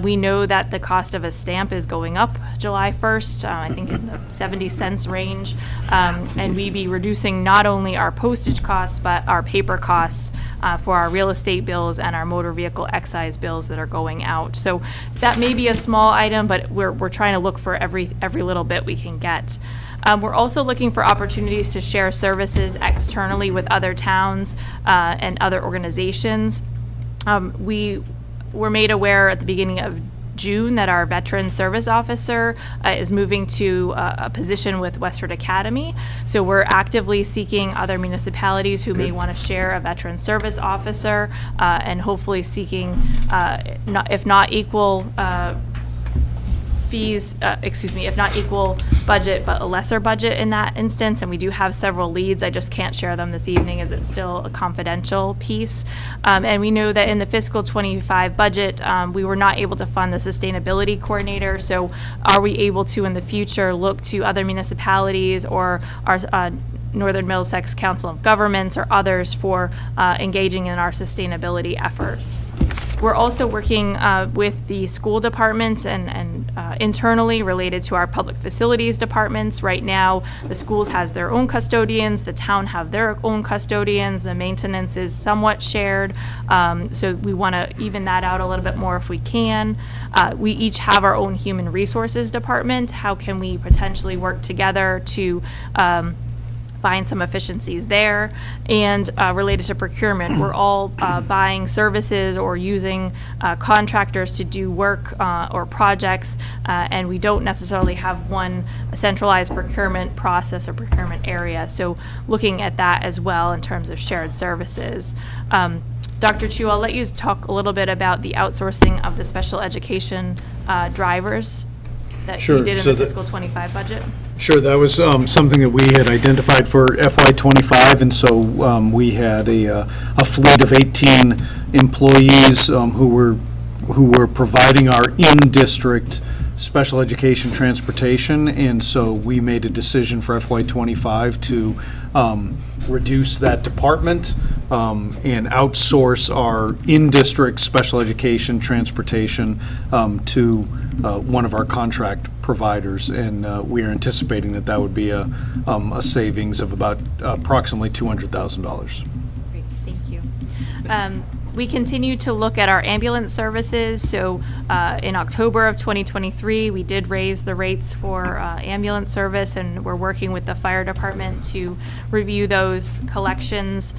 We know that the cost of a stamp is going up July 1st, I think in the 70 cents range, and we be reducing not only our postage costs but our paper costs for our real estate bills and our motor vehicle excise bills that are going out. So that may be a small item, but we're trying to look for every little bit we can get. We're also looking for opportunities to share services externally with other towns and other organizations. We were made aware at the beginning of June that our veteran service officer is moving to a position with Westford Academy. So we're actively seeking other municipalities who may want to share a veteran service officer and hopefully seeking, if not equal fees, if not equal budget, but a lesser budget in that instance. And we do have several leads. I just can't share them this evening as it's still a confidential piece. And we know that in the fiscal 25 budget, we were not able to fund the sustainability coordinator. So are we able to in the future look to other municipalities or our Northern Middlesex Council of Governments or others for engaging in our sustainability efforts? We're also working with the school departments and internally related to our public facilities departments. Right now, the schools has their own custodians, the town have their own custodians, the maintenance is somewhat shared. So we want to even that out a little bit more if we can. We each have our own human resources department. How can we potentially work together to find some efficiencies there? And related to procurement, we're all buying services or using contractors to do work or projects, and we don't necessarily have one centralized procurement process or procurement area. So looking at that as well in terms of shared services. Dr. Chu, I'll let you talk a little bit about the outsourcing of the special education drivers that you did in the fiscal 25 budget. Sure, that was something that we had identified for FY '25, and so we had a fleet of 18 employees who were providing our in-district special education transportation, and so we made a decision for FY '25 to reduce that department and outsource our in-district special education transportation to one of our contract providers, and we are anticipating that that would be a savings of about approximately $200,000. Great, thank you. We continue to look at our ambulance services. So in October of 2023, we did raise the rates for ambulance service, and we're working with the fire department to review those collections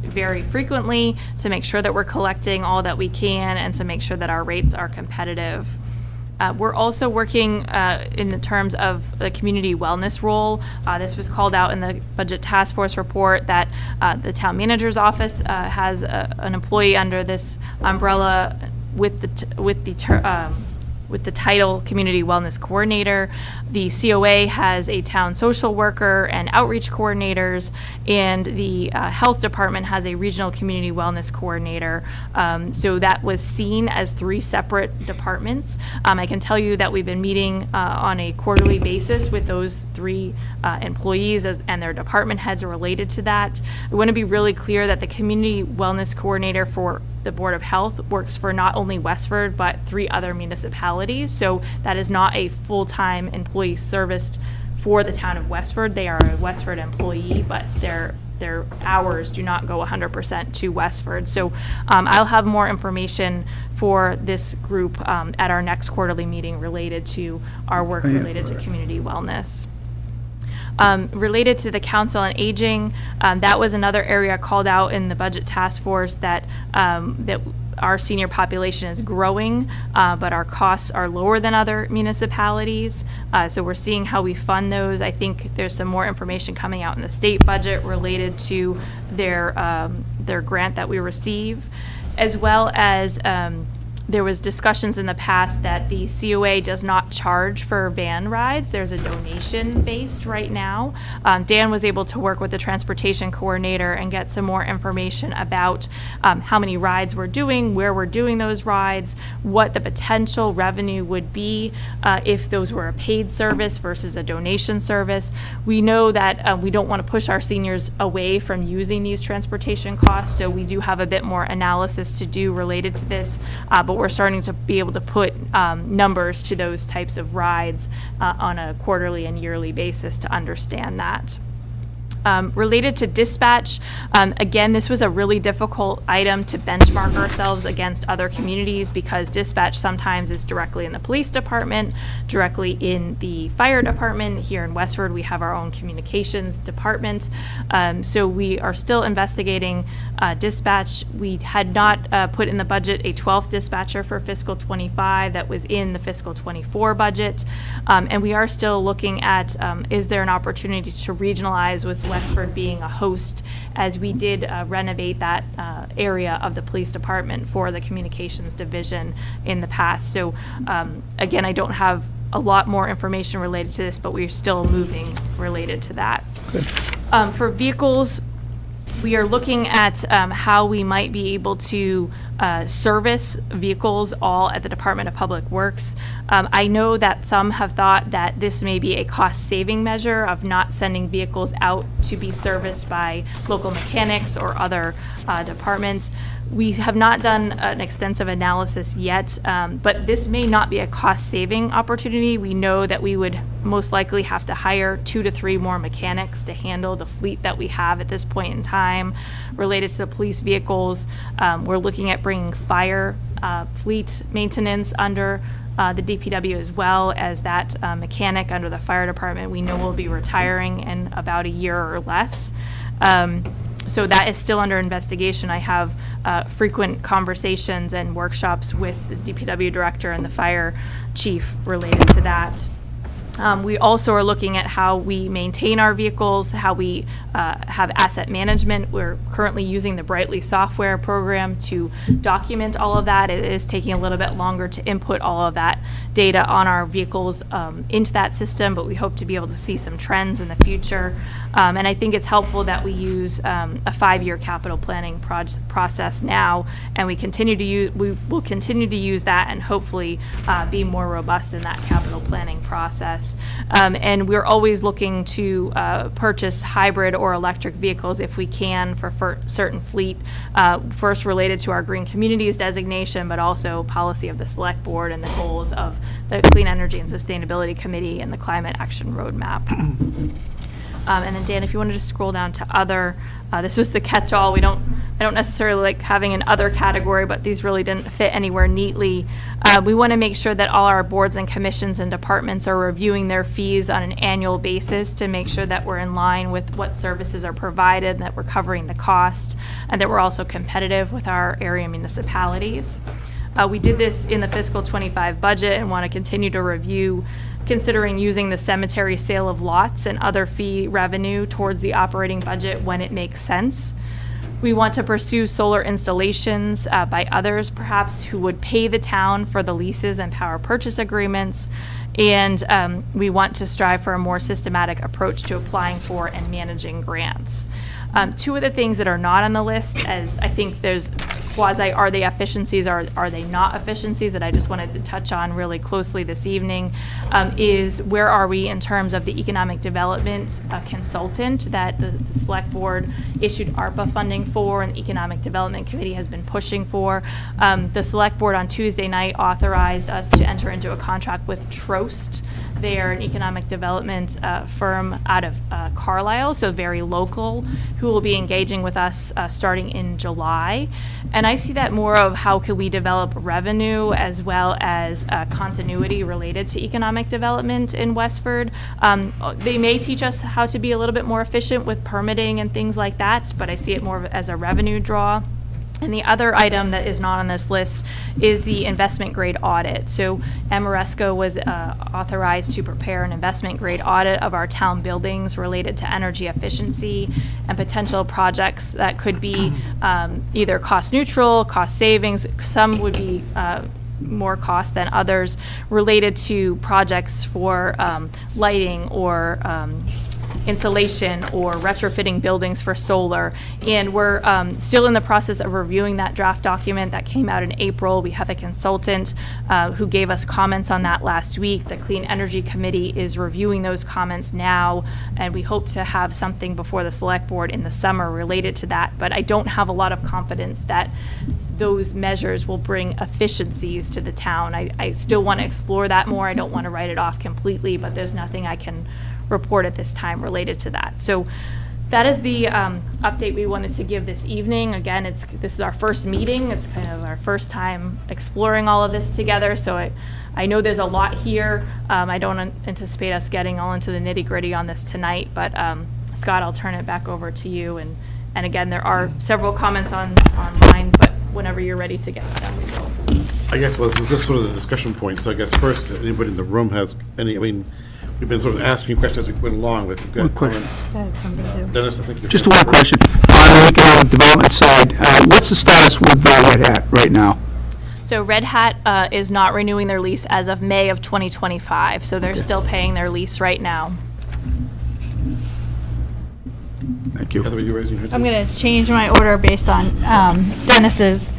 very frequently to make sure that we're collecting all that we can and to make sure that our rates are competitive. We're also working in the terms of the community wellness role. This was called out in the budget task force report that the town manager's office has an employee under this umbrella with the title Community Wellness Coordinator. The COA has a town social worker and outreach coordinators, and the health department has a regional community wellness coordinator. So that was seen as 3 separate departments. I can tell you that we've been meeting on a quarterly basis with those 3 employees and their department heads related to that. We want to be really clear that the community wellness coordinator for the Board of Health works for not only Westford, but 3 other municipalities. So that is not a full-time employee serviced for the town of Westford. They are a Westford employee, but their hours do not go 100% to Westford. So I'll have more information for this group at our next quarterly meeting related to our work related to community wellness. Related to the Council on Aging, that was another area called out in the budget task force that our senior population is growing, but our costs are lower than other municipalities. So we're seeing how we fund those. I think there's some more information coming out in the state budget related to their grant that we receive, as well as there was discussions in the past that the COA does not charge for van rides. There's a donation based right now. Dan was able to work with the transportation coordinator and get some more information about how many rides we're doing, where we're doing those rides, what the potential revenue would be if those were a paid service versus a donation service. We know that we don't want to push our seniors away from using these transportation costs, so we do have a bit more analysis to do related to this, but we're starting to be able to put numbers to those types of rides on a quarterly and yearly basis to understand that. Related to dispatch, again, this was a really difficult item to benchmark ourselves against other communities because dispatch sometimes is directly in the police department, directly in the fire department. Here in Westford, we have our own communications department. So we are still investigating dispatch. We had not put in the budget a 12th dispatcher for fiscal 25 that was in the fiscal 24 budget. And we are still looking at, is there an opportunity to regionalize with Westford being a host, as we did renovate that area of the police department for the communications division in the past. So again, I don't have a lot more information related to this, but we're still moving related to that. For vehicles, we are looking at how we might be able to service vehicles all at the Department of Public Works. I know that some have thought that this may be a cost-saving measure of not sending vehicles out to be serviced by local mechanics or other departments. We have not done an extensive analysis yet, but this may not be a cost-saving opportunity. We know that we would most likely have to hire 2 to 3 more mechanics to handle the fleet that we have at this point in time related to the police vehicles. We're looking at bringing fire fleet maintenance under the DPW, as well as that mechanic under the fire department we know will be retiring in about a year or less. So that is still under investigation. I have frequent conversations and workshops with the DPW director and the fire chief related to that. We also are looking at how we maintain our vehicles, how we have asset management. We're currently using the Brightly software program to document all of that. It is taking a little bit longer to input all of that data on our vehicles into that system, but we hope to be able to see some trends in the future. And I think it's helpful that we use a 5-year capital planning process now, and we will continue to use that and hopefully be more robust in that capital planning process. And we're always looking to purchase hybrid or electric vehicles if we can for certain fleet, first related to our Green Communities designation, but also policy of the Select Board and the goals of the Clean Energy and Sustainability Committee and the Climate Action Roadmap. And then Dan, if you want to just scroll down to other, this was the catch-all. I don't necessarily like having an other category, but these really didn't fit anywhere neatly. We want to make sure that all our boards and commissions and departments are reviewing their fees on an annual basis to make sure that we're in line with what services are provided, and that we're covering the cost, and that we're also competitive with our area municipalities. We did this in the fiscal 25 budget and want to continue to review, considering using the cemetery sale of lots and other fee revenue towards the operating budget when it makes sense. We want to pursue solar installations by others, perhaps, who would pay the town for the leases and power purchase agreements. And we want to strive for a more systematic approach to applying for and managing grants. 2 of the things that are not on the list, as I think there's quasi, are they efficiencies or are they not efficiencies, that I just wanted to touch on really closely this evening, is where are we in terms of the economic development consultant that the Select Board issued ARPA funding for, and the Economic Development Committee has been pushing for. The Select Board on Tuesday night authorized us to enter into a contract with Trost. They're an economic development firm out of Carlisle, so very local, who will be engaging with us starting in July. And I see that more of how could we develop revenue as well as continuity related to economic development in Westford. They may teach us how to be a little bit more efficient with permitting and things like that, but I see it more as a revenue draw. And the other item that is not on this list is the investment grade audit. So Amoresco was authorized to prepare an investment grade audit of our town buildings related to energy efficiency and potential projects that could be either cost neutral, cost savings. Some would be more cost than others, related to projects for lighting or insulation or retrofitting buildings for solar. And we're still in the process of reviewing that draft document that came out in April. We have a consultant who gave us comments on that last week. The Clean Energy Committee is reviewing those comments now, and we hope to have something before the Select Board in the summer related to that. But I don't have a lot of confidence that those measures will bring efficiencies to the town. I still want to explore that more. I don't want to write it off completely, but there's nothing I can report at this time related to that. So that is the update we wanted to give this evening. Again, this is our first meeting. It's kind of our first time exploring all of this together. So I know there's a lot here. I don't anticipate us getting all into the nitty-gritty on this tonight, but Scott, I'll turn it back over to you. And again, there are several comments online, but whenever you're ready to get to them, we will. I guess, well, this is sort of the discussion point, so I guess first, if anybody in the room has any, we've been sort of asking questions as we went along with. One question. Dennis, I think you Just one question. On the economic development side, what's the status with Red Hat right now? So Red Hat is not renewing their lease as of May of 2025, so they're still paying their lease right now. Thank you. Heather, you raising your hand? I'm going to change my order based on Dennis's.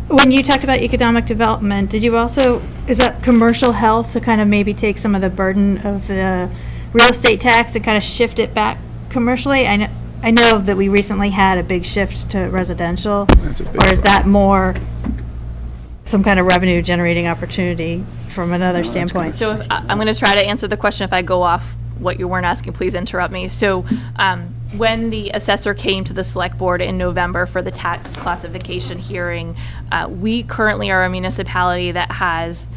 When you talked about economic development, did you also, is that commercial health to kind of maybe take some of the burden of the real estate tax and kind of shift it back commercially? I know I know that we recently had a big shift to residential. That's a big Or is that more some kind of revenue generating opportunity from another standpoint? So I'm going to try to answer the question. If I go off what you weren't asking, please interrupt me. So when the assessor came to the select board in November for the tax classification hearing, we currently are a municipality that has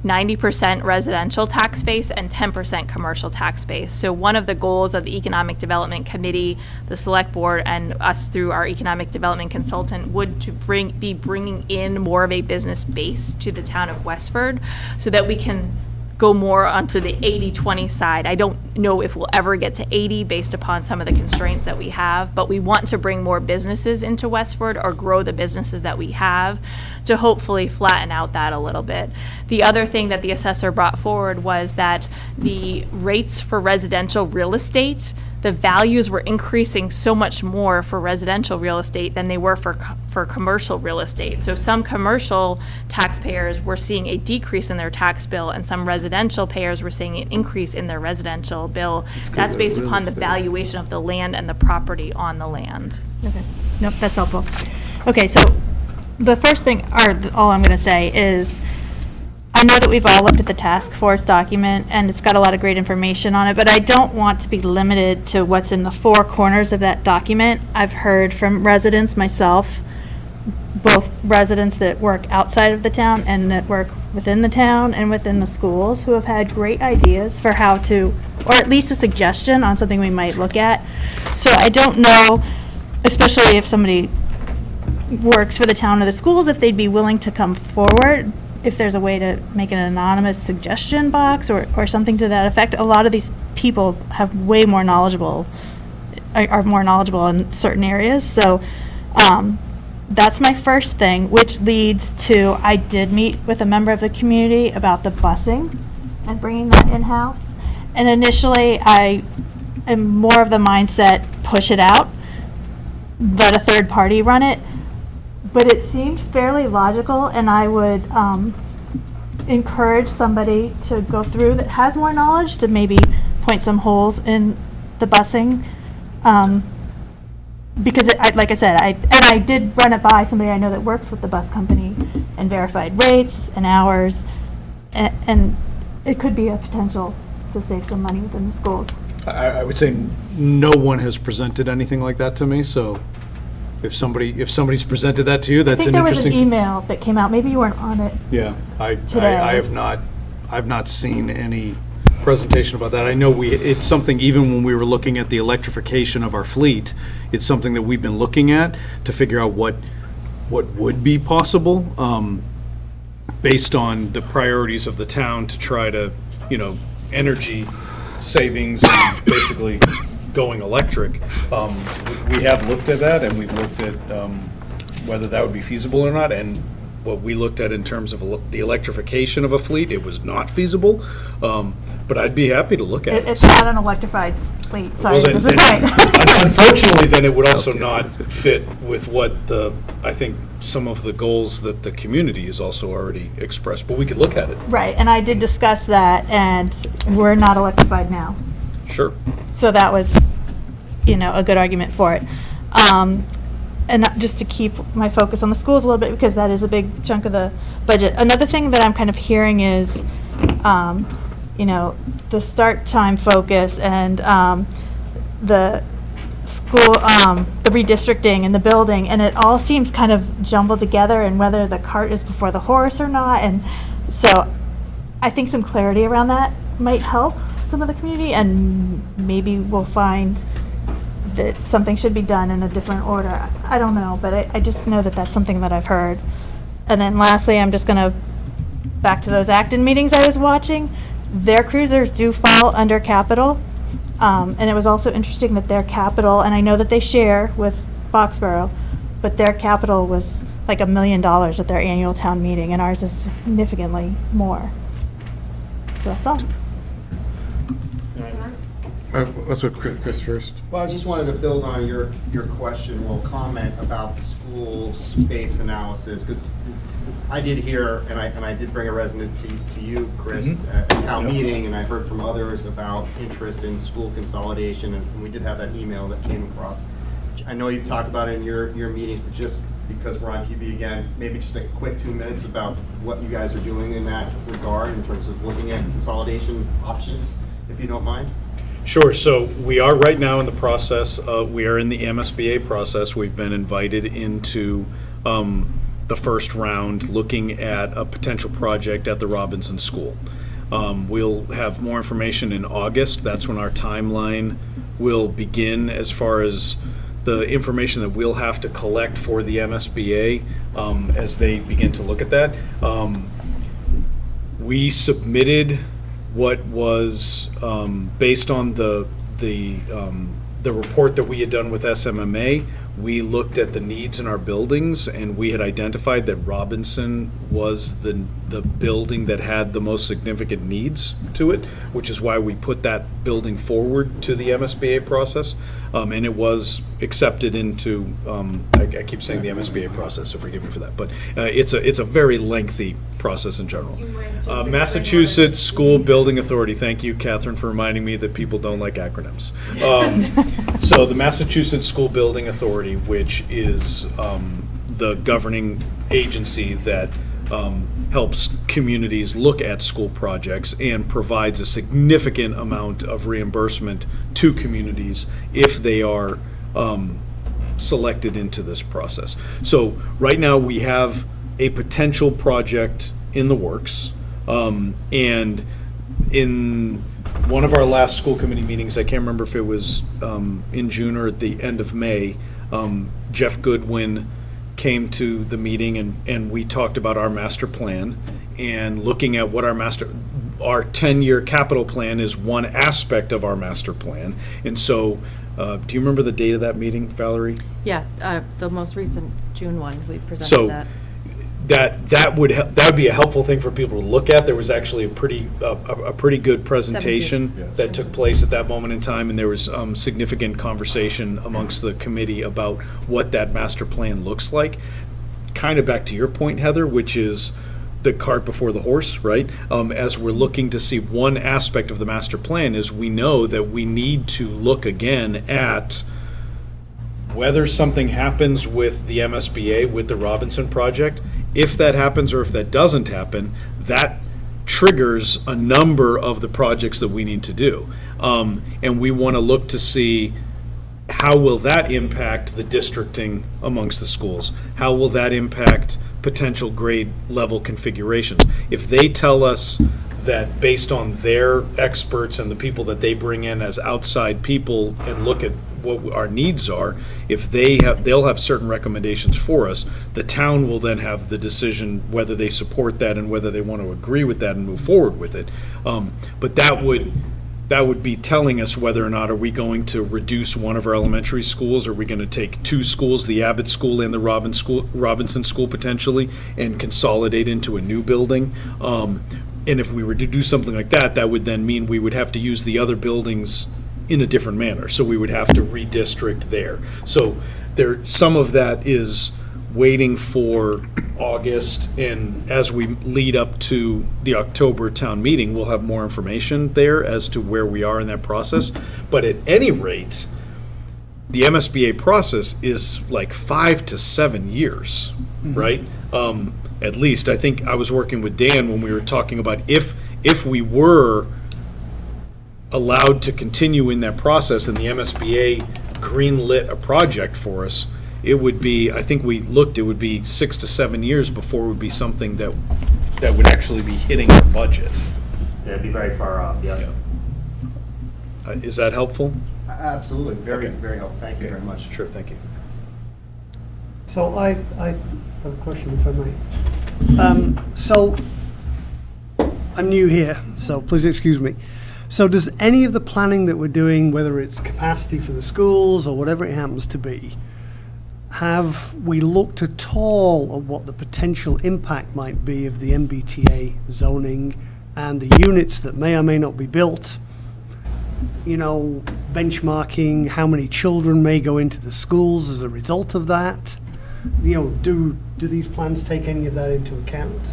90% residential tax base and 10% commercial tax base. So one of the goals of the Economic Development Committee, the Select Board, and us through our Economic Development Consultant would to be bringing in more of a business base to the town of Westford so that we can go more onto the 80-20 side. I don't know if we'll ever get to 80 based upon some of the constraints that we have, but we want to bring more businesses into Westford or grow the businesses that we have to hopefully flatten out that a little bit. The other thing that the assessor brought forward was that the rates for residential real estate, the values were increasing so much more for residential real estate than they were for commercial real estate. So some commercial taxpayers were seeing a decrease in their tax bill, and some residential payers were seeing an increase in their residential bill. That's based upon the valuation of the land and the property on the land. Okay, nope, that's helpful. Okay, so the first thing, or all I'm going to say is, I know that we've all looked at the task force document, and it's got a lot of great information on it, but I don't want to be limited to what's in the four corners of that document. I've heard from residents myself, both residents that work outside of the town and that work within the town and within the schools, who have had great ideas for how to, or at least a suggestion on something we might look at. So I don't know, especially if somebody works for the town or the schools, if they'd be willing to come forward, if there's a way to make an anonymous suggestion box or something to that effect. A lot of these people have way more knowledgeable, are more knowledgeable in certain areas. So that's my first thing, which leads to, I did meet with a member of the community about the busing and bringing that in-house. And initially, I am more of the mindset, push it out, let a third party run it. But it seemed fairly logical, and I would encourage somebody to go through that has more knowledge to maybe point some holes in the busing. Because, like I said, I did run it by somebody I know that works with the bus company and verified rates and hours, and it could be a potential to save some money within the schools. I would say no one has presented anything like that to me, so if somebody's presented that to you, that's an interesting. I think there was an email that came out, maybe you weren't on it. Yeah, today. I've not seen any presentation about that. I know it's something, even when we were looking at the electrification of our fleet, it's something that we've been looking at to figure out what would be possible, based on the priorities of the town to try to, energy savings and basically going electric. We have looked at that, and we've looked at whether that would be feasible or not, and what we looked at in terms of the electrification of a fleet, it was not feasible, but I'd be happy to look at it. It's not an electrified fleet, sorry, Well, this is right. Unfortunately, then it would also not fit with what I think some of the goals that the community has also already expressed, but we could look at it. Right, and I did discuss that, and we're not electrified now. Sure. So that was, a good argument for it. And just to keep my focus on the schools a little bit, because that is a big chunk of the budget. Another thing that I'm kind of hearing is, the start time focus and the school, the redistricting and the building, and it all seems kind of jumbled together, and whether the cart is before the horse or not. And so I think some clarity around that might help some of the community, and maybe we'll find that something should be done in a different order. I don't know, but I just know that that's something that I've heard. And then lastly, I'm just gonna, back to those Acton meetings I was watching, their cruisers do fall under capital. And it was also interesting that their capital, and I know that they share with Foxborough, but their capital was like $1 million at their annual town meeting, and ours is significantly more. So that's all. Let's go Chris first. Well, I just wanted to build on your question, comment about the school space analysis, because I did hear, and I did bring a resident to you, Chris, at a town meeting, and I heard from others about interest in school consolidation, and we did have that email that came across I know you've talked about it in your meetings, but just because we're on TV again, maybe just a quick 2 minutes about what you guys are doing in that regard in terms of looking at consolidation options, if you don't mind. Sure. So we are right now in the process, we are in the MSBA process. We've been invited into the first round looking at a potential project at the Robinson School. We'll have more information in August. That's when our timeline will begin as far as the information that we'll have to collect for the MSBA as they begin to look at that. We submitted what was based on the report that we had done with SMMA. We looked at the needs in our buildings, and we had identified that Robinson was the building that had the most significant needs to it, which is why we put that building forward to the MSBA process, and it was accepted into, I keep saying the MSBA process, so forgive me for that, but it's a very lengthy process in general. Massachusetts School Building Authority, thank you, Catherine, for reminding me that people don't like acronyms. So the Massachusetts School Building Authority, which is the governing agency that helps communities look at school projects and provides a significant amount of reimbursement to communities if they are selected into this process. So right now we have a potential project in the works, and in one of our last school committee meetings, I can't remember if it was in June or at the end of May, Jeff Goodwin came to the meeting and we talked about our master plan and looking at what our 10-year capital plan is one aspect of our master plan. And so, do you remember the date of that meeting, Valerie? Yeah, the most recent June one, we presented that. That would be a helpful thing for people to look at. There was actually a pretty good presentation that took place at that moment in time, and there was significant conversation amongst the committee about what that master plan looks like. Kind of back to your point, Heather, which is the cart before the horse, right? As we're looking to see one aspect of the master plan is we know that we need to look again at whether something happens with the MSBA, with the Robinson project. If that happens or if that doesn't happen, that triggers a number of the projects that we need to do. And we want to look to see how will that impact the districting amongst the schools? How will that impact potential grade level configurations? If they tell us that based on their experts and the people that they bring in as outside people and look at what our needs are, if they'll have certain recommendations for us, the town will then have the decision whether they support that and whether they want to agree with that and move forward with it. But that would be telling us whether or not are we going to reduce one of our elementary schools, are we going to take two schools, the Abbott School and the Robinson School potentially, and consolidate into a new building. And if we were to do something like that, that would then mean we would have to use the other buildings in a different manner. So we would have to redistrict there. So some of that is waiting for August, and as we lead up to the October town meeting, we'll have more information there as to where we are in that process. But at any rate, the MSBA process is like 5 to 7 years, right? At least, I think I was working with Dan when we were talking about if we were allowed to continue in that process and the MSBA greenlit a project for us, it would be, I think we looked, it would be 6 to 7 years before it would be something that would actually be hitting our budget. Yeah, it'd be very far off, yeah. Is that helpful? Absolutely, very helpful. Thank you very much. Sure, thank you. So I have a question, if I may. So I'm new here, so please excuse me. So does any of the planning that we're doing, whether it's capacity for the schools or whatever it happens to be, have we looked at all at what the potential impact might be of the MBTA zoning and the units that may or may not be built? You know, benchmarking how many children may go into the schools as a result of that? You know, do these plans take any of that into account?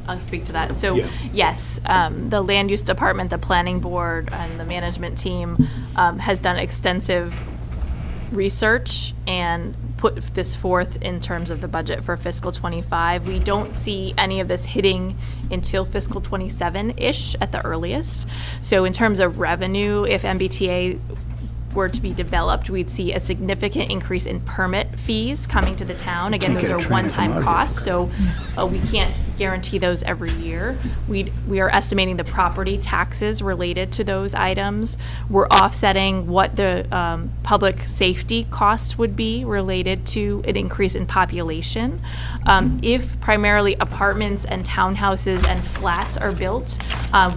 I'll speak to that. So, Yeah. yes, the land use department, the planning board, and the management team has done extensive research and put this forth in terms of the budget for fiscal '25. We don't see any of this hitting until fiscal '27-ish at the earliest. So in terms of revenue, if MBTA were to be developed, we'd see a significant increase in permit fees coming to the town. Again, Can't those get a are train to come one-time out costs, so we can't guarantee those every year. We are estimating the property taxes related to those items. We're offsetting what the public safety costs would be related to an increase in population. If primarily apartments and townhouses and flats are built,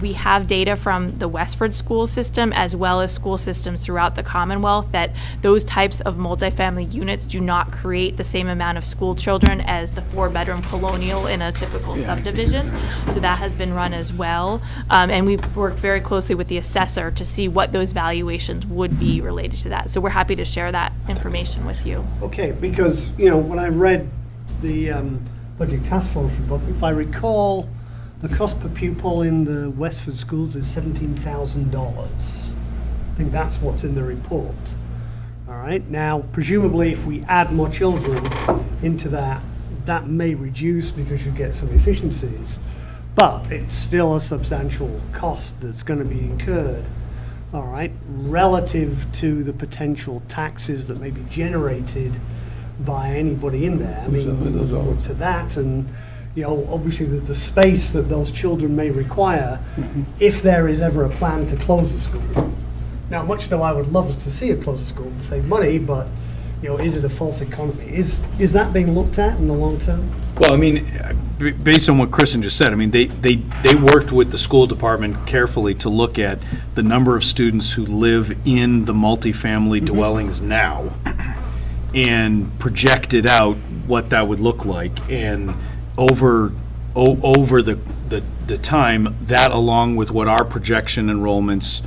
we have data from the Westford school system as well as school systems throughout the Commonwealth that those types of multifamily units do not create the same amount of school children as the 4-bedroom colonial in a typical subdivision. So that has been run as well. And we've worked very closely with the assessor to see what those valuations would be related to that. So we're happy to share that information with you. Okay, because, you know, when I read the Budget Task Force report, if I recall, the cost per pupil in the Westford schools is $17,000. I think that's what's in the report. All right, now, presumably, if we add more children into that, that may reduce because you get some efficiencies, but it's still a substantial cost that's going to be incurred, all right, relative to the potential taxes that may be generated by anybody in there. I mean, look to that, and, you know, obviously there's the space that those children may require if there is ever a plan to close a school. Now, much though I would love us to see a closed school and save money, but, you know, is it a false economy? Is that being looked at in the long term? Well, I mean, based on what Kristen just said, I mean, they worked with the school department carefully to look at the number of students who live in the multifamily dwellings now and projected out what that would look like. And over the time, that along with what our projection enrollments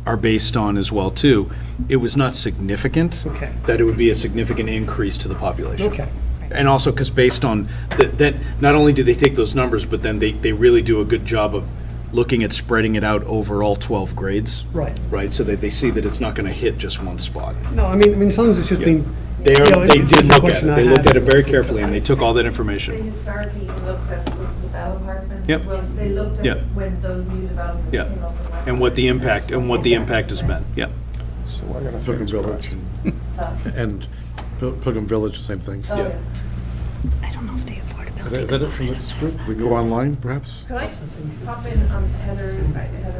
are based on as well, too, it was not significant that it would be a significant increase to the population. Okay. And also because based on that, not only do they take those numbers, but then they really do a good job of looking at spreading it out over all 12 grades. Right. Right, so that they see that it's not going to hit just one spot. No, I mean, as long as it's just been. They you know, did it's just a look at question it. I They looked had. at it very carefully, and they took all that They information. historically looked at, was the Bell apartments Yep. as well, so they looked Yep. at when those new developments Yeah. came up in Westford. And what the impact has been, yeah. Pilgrim Village and Pilgrim Village, the same thing. Oh, yeah. I don't know if they afford Is that it from this group? We go online, perhaps? Could I just pop in on Heather's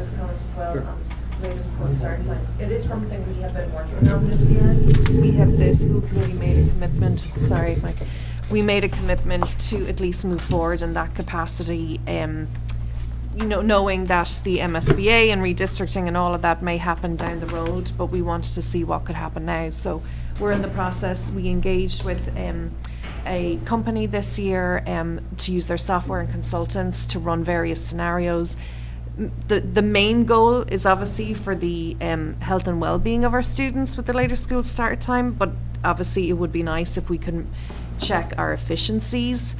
comment as well on the later school start times? It is something we have been working on this year. We have, the school committee made a commitment, sorry, Mike, we made a commitment to at least move forward in that capacity, you know, knowing that the MSBA and redistricting and all of that may happen down the road, but we wanted to see what could happen now. So we're in the process. We engaged with a company this year to use their software and consultants to run various scenarios. The main goal is obviously for the health and well-being of our students with the later school start time, but obviously it would be nice if we can check our efficiencies.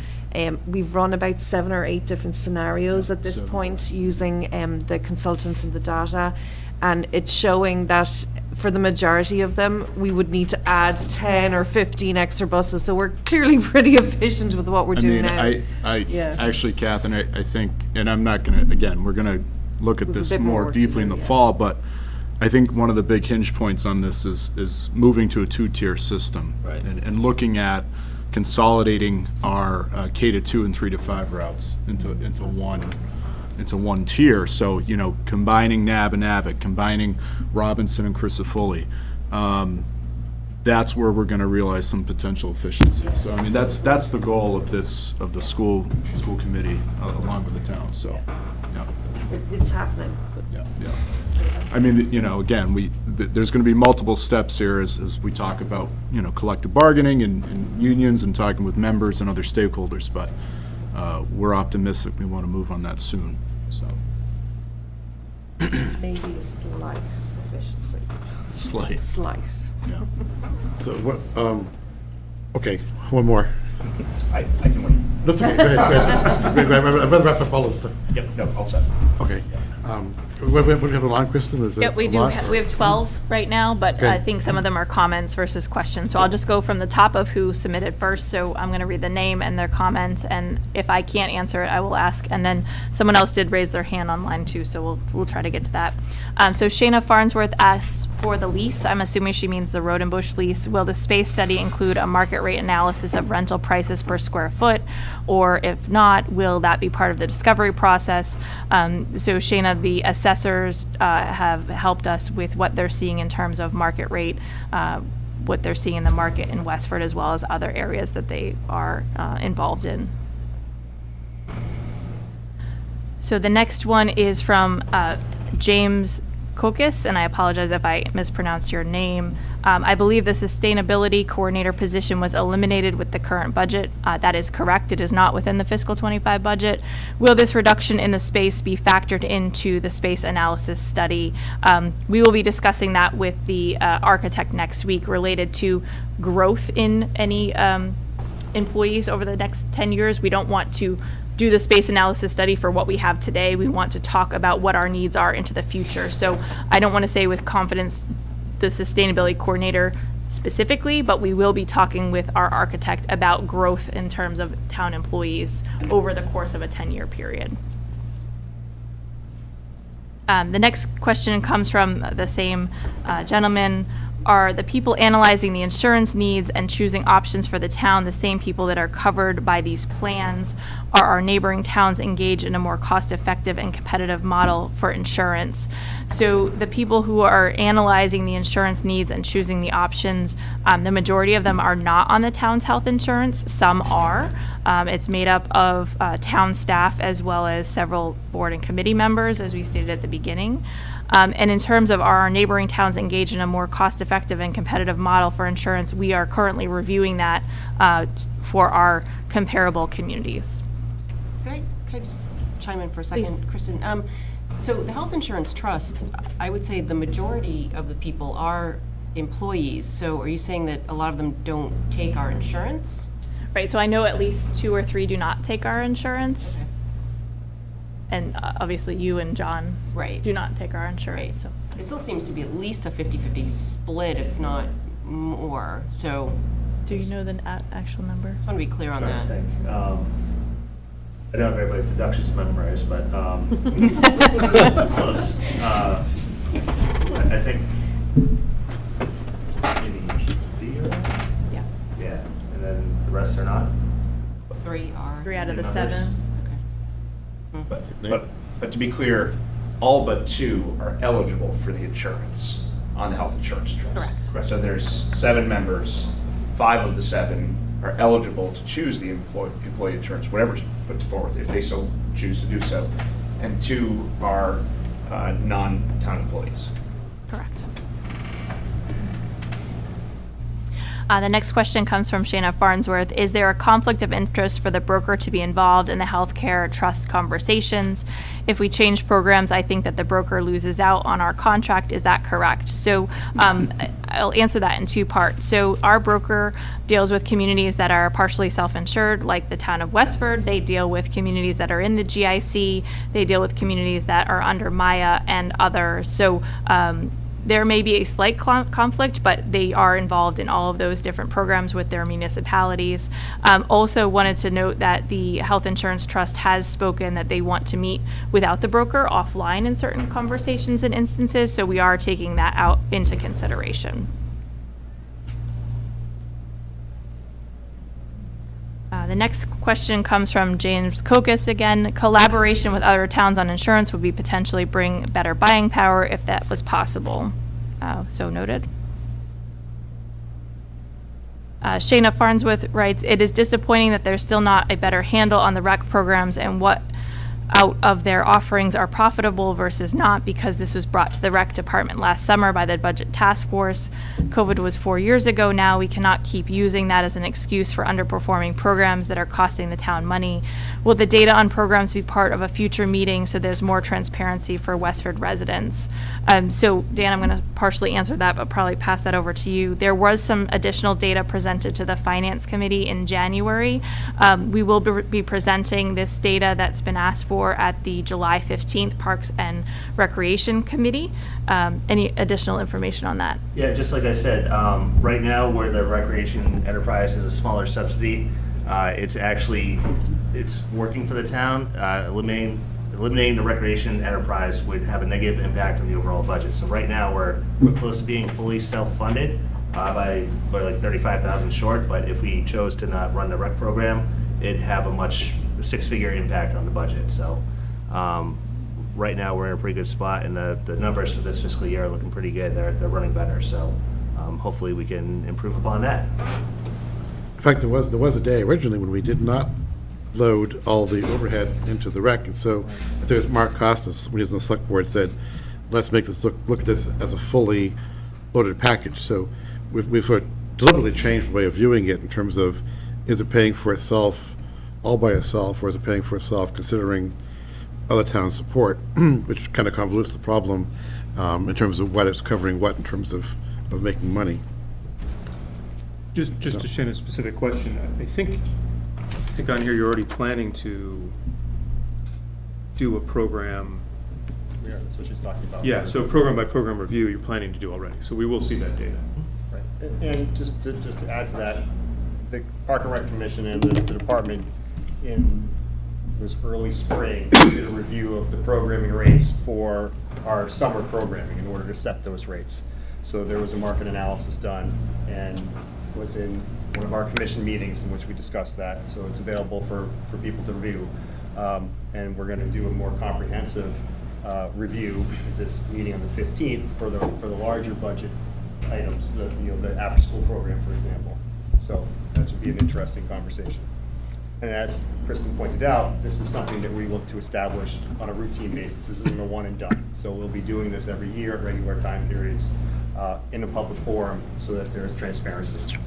We've run about 7 or 8 different scenarios at this point using the consultants and the data, and it's showing that for the majority of them, we would need to add 10 or 15 extra buses, so we're clearly pretty efficient with what we're doing now. Yeah. Actually, Catherine, I think, and I'm not gonna, again, we're gonna look at With a this bit more more work to deeply in do, the yeah. fall, but I think one of the big hinge points on this is moving to a 2-tier system. Right. And looking at consolidating our K to 2 and 3 to 5 routes into one tier. So, you know, combining Nab and Abbott, combining Robinson and Crisafulli, that's where we're going to realize some potential efficiency. So, I mean, that's the goal of the school committee along with the town. So, yeah. It's happening. Yeah. I mean, you know, again, there's going to be multiple steps here as we talk about, you know, collective bargaining and unions and talking with members and other stakeholders, but we're optimistic we want to move on that soon, so. Maybe a slight efficiency. Slight. Yeah. So what, okay, one more. I can wait. No, it's okay, go ahead. I'd rather wrap up all this stuff. Yep, no, all set. Okay. What do we have a line, Kristen? Is it Yep, we a do, lot? we have 12 right now, but Okay. I think some of them are comments versus questions. So I'll just go from the top of who submitted first. So I'm going to read the name and their comment, and if I can't answer it, I will ask. And then someone else did raise their hand online too, so we'll try to get to that. So Shayna Farnsworth asked for the lease. I'm assuming she means the Road and Bush lease. Will the space study include a market rate analysis of rental prices per square foot? Or if not, will that be part of the discovery process? So Shayna, the assessors have helped us with what they're seeing in terms of market rate, what they're seeing in the market in Westford, as well as other areas that they are involved in. So the next one is from James Kokis, and I apologize if I mispronounced your name. I believe the sustainability coordinator position was eliminated with the current budget. That is correct. It is not within the fiscal 25 budget. Will this reduction in the space be factored into the space analysis study? We will be discussing that with the architect next week related to growth in any employees over the next 10 years. We don't want to do the space analysis study for what we have today. We want to talk about what our needs are into the future. So I don't want to say with confidence the sustainability coordinator specifically, but we will be talking with our architect about growth in terms of town employees over the course of a 10-year period. The next question comes from the same gentleman. Are the people analyzing the insurance needs and choosing options for the town the same people that are covered by these plans? Are our neighboring towns engaged in a more cost-effective and competitive model for insurance? So the people who are analyzing the insurance needs and choosing the options, the majority of them are not on the town's health insurance. Some are. It's made up of town staff as well as several board and committee members, as we stated at the beginning. And in terms of are our neighboring towns engaged in a more cost-effective and competitive model for insurance, we are currently reviewing that for our comparable communities. Can I just chime in for a second, Please. Kristen? So the Health Insurance Trust, I would say the majority of the people are employees. So are you saying that a lot of them don't take our insurance? Right, so I know at least 2 or 3 do not take our insurance. Okay. And obviously you and John Right. do not take our insurance. So. It still seems to be at least a 50-50 split, if not more. So Do you know the actual number? I want to be clear on that. I think, I don't have everybody's deductions memorized, but close. I think maybe 3 are? Yeah. Yeah, and then the rest are not? 3 are. 3 out of the Numbers? 7. But to be clear, all but 2 are eligible for the insurance on the health insurance trust. Correct. So there's 7 members, 5 of the 7 are eligible to choose the employee insurance, whatever's put forth, if they so choose to do so, and 2 are non-town employees. Correct. The next question comes from Shayna Farnsworth. Is there a conflict of interest for the broker to be involved in the healthcare trust conversations? If we change programs, I think that the broker loses out on our contract. Is that correct? So I'll answer that in 2 parts. So our broker deals with communities that are partially self-insured, like the town of Westford. They deal with communities that are in the GIC. They deal with communities that are under Maya and others. So there may be a slight conflict, but they are involved in all of those different programs with their municipalities. Also wanted to note that the Health Insurance Trust has spoken that they want to meet without the broker offline in certain conversations and instances, so we are taking that out into consideration. The next question comes from James Kokis again. Collaboration with other towns on insurance would be potentially bring better buying power if that was possible. So noted. Shayna Farnsworth writes, it is disappointing that there's still not a better handle on the rec programs and what out of their offerings are profitable versus not, because this was brought to the rec department last summer by the budget task force. COVID was 4 years ago now. We cannot keep using that as an excuse for underperforming programs that are costing the town money. Will the data on programs be part of a future meeting so there's more transparency for Westford residents? So Dan, I'm going to partially answered that, but probably pass that over to you. There was some additional data presented to the Finance Committee in January. We will be presenting this data that's been asked for at the July 15th Parks and Recreation Committee. Any additional information on that? Yeah, just like I said, right now where the recreation enterprise is a smaller subsidy, it's working for the town. Eliminating the recreation enterprise would have a negative impact on the overall budget. So right now we're close to being fully self-funded by like 35,000 short. But if we chose to not run the rec program, it'd have a six-figure impact on the budget. So right now we're in a pretty good spot, and the numbers for this fiscal year are looking pretty good. They're running better. So hopefully we can improve upon that. In fact, there was a day originally when we did not load all the overhead into the rec, and so I think it was Mark Costas, when he was on the select board, said, let's make this look at this as a fully loaded package. So we've sort of deliberately changed the way of viewing it in terms of, is it paying for itself all by itself, or is it paying for itself considering other town support, which kind of convolutes the problem in terms of what it's covering what in terms of making money. Just to Shane, a specific question, I think on here you're already planning to do a program. Yeah, that's what she's talking about. Yeah, so program by program review you're planning to do already, so we will see that data. Right. And just to add to that, the Park and Rec Commission and the department in this early spring did a review of the programming rates for our summer programming in order to set those rates. So there was a market analysis done and was in one of our commission meetings in which we discussed that. So it's available for people to review. And we're going to do a more comprehensive review at this meeting on the 15th for the larger budget items, the after-school program, for example. So that should be an interesting conversation. And as Kristen pointed out, this is something that we look to establish on a routine basis. This isn't a one and done. So we'll be doing this every year at regular time periods in a public forum so that there's transparency.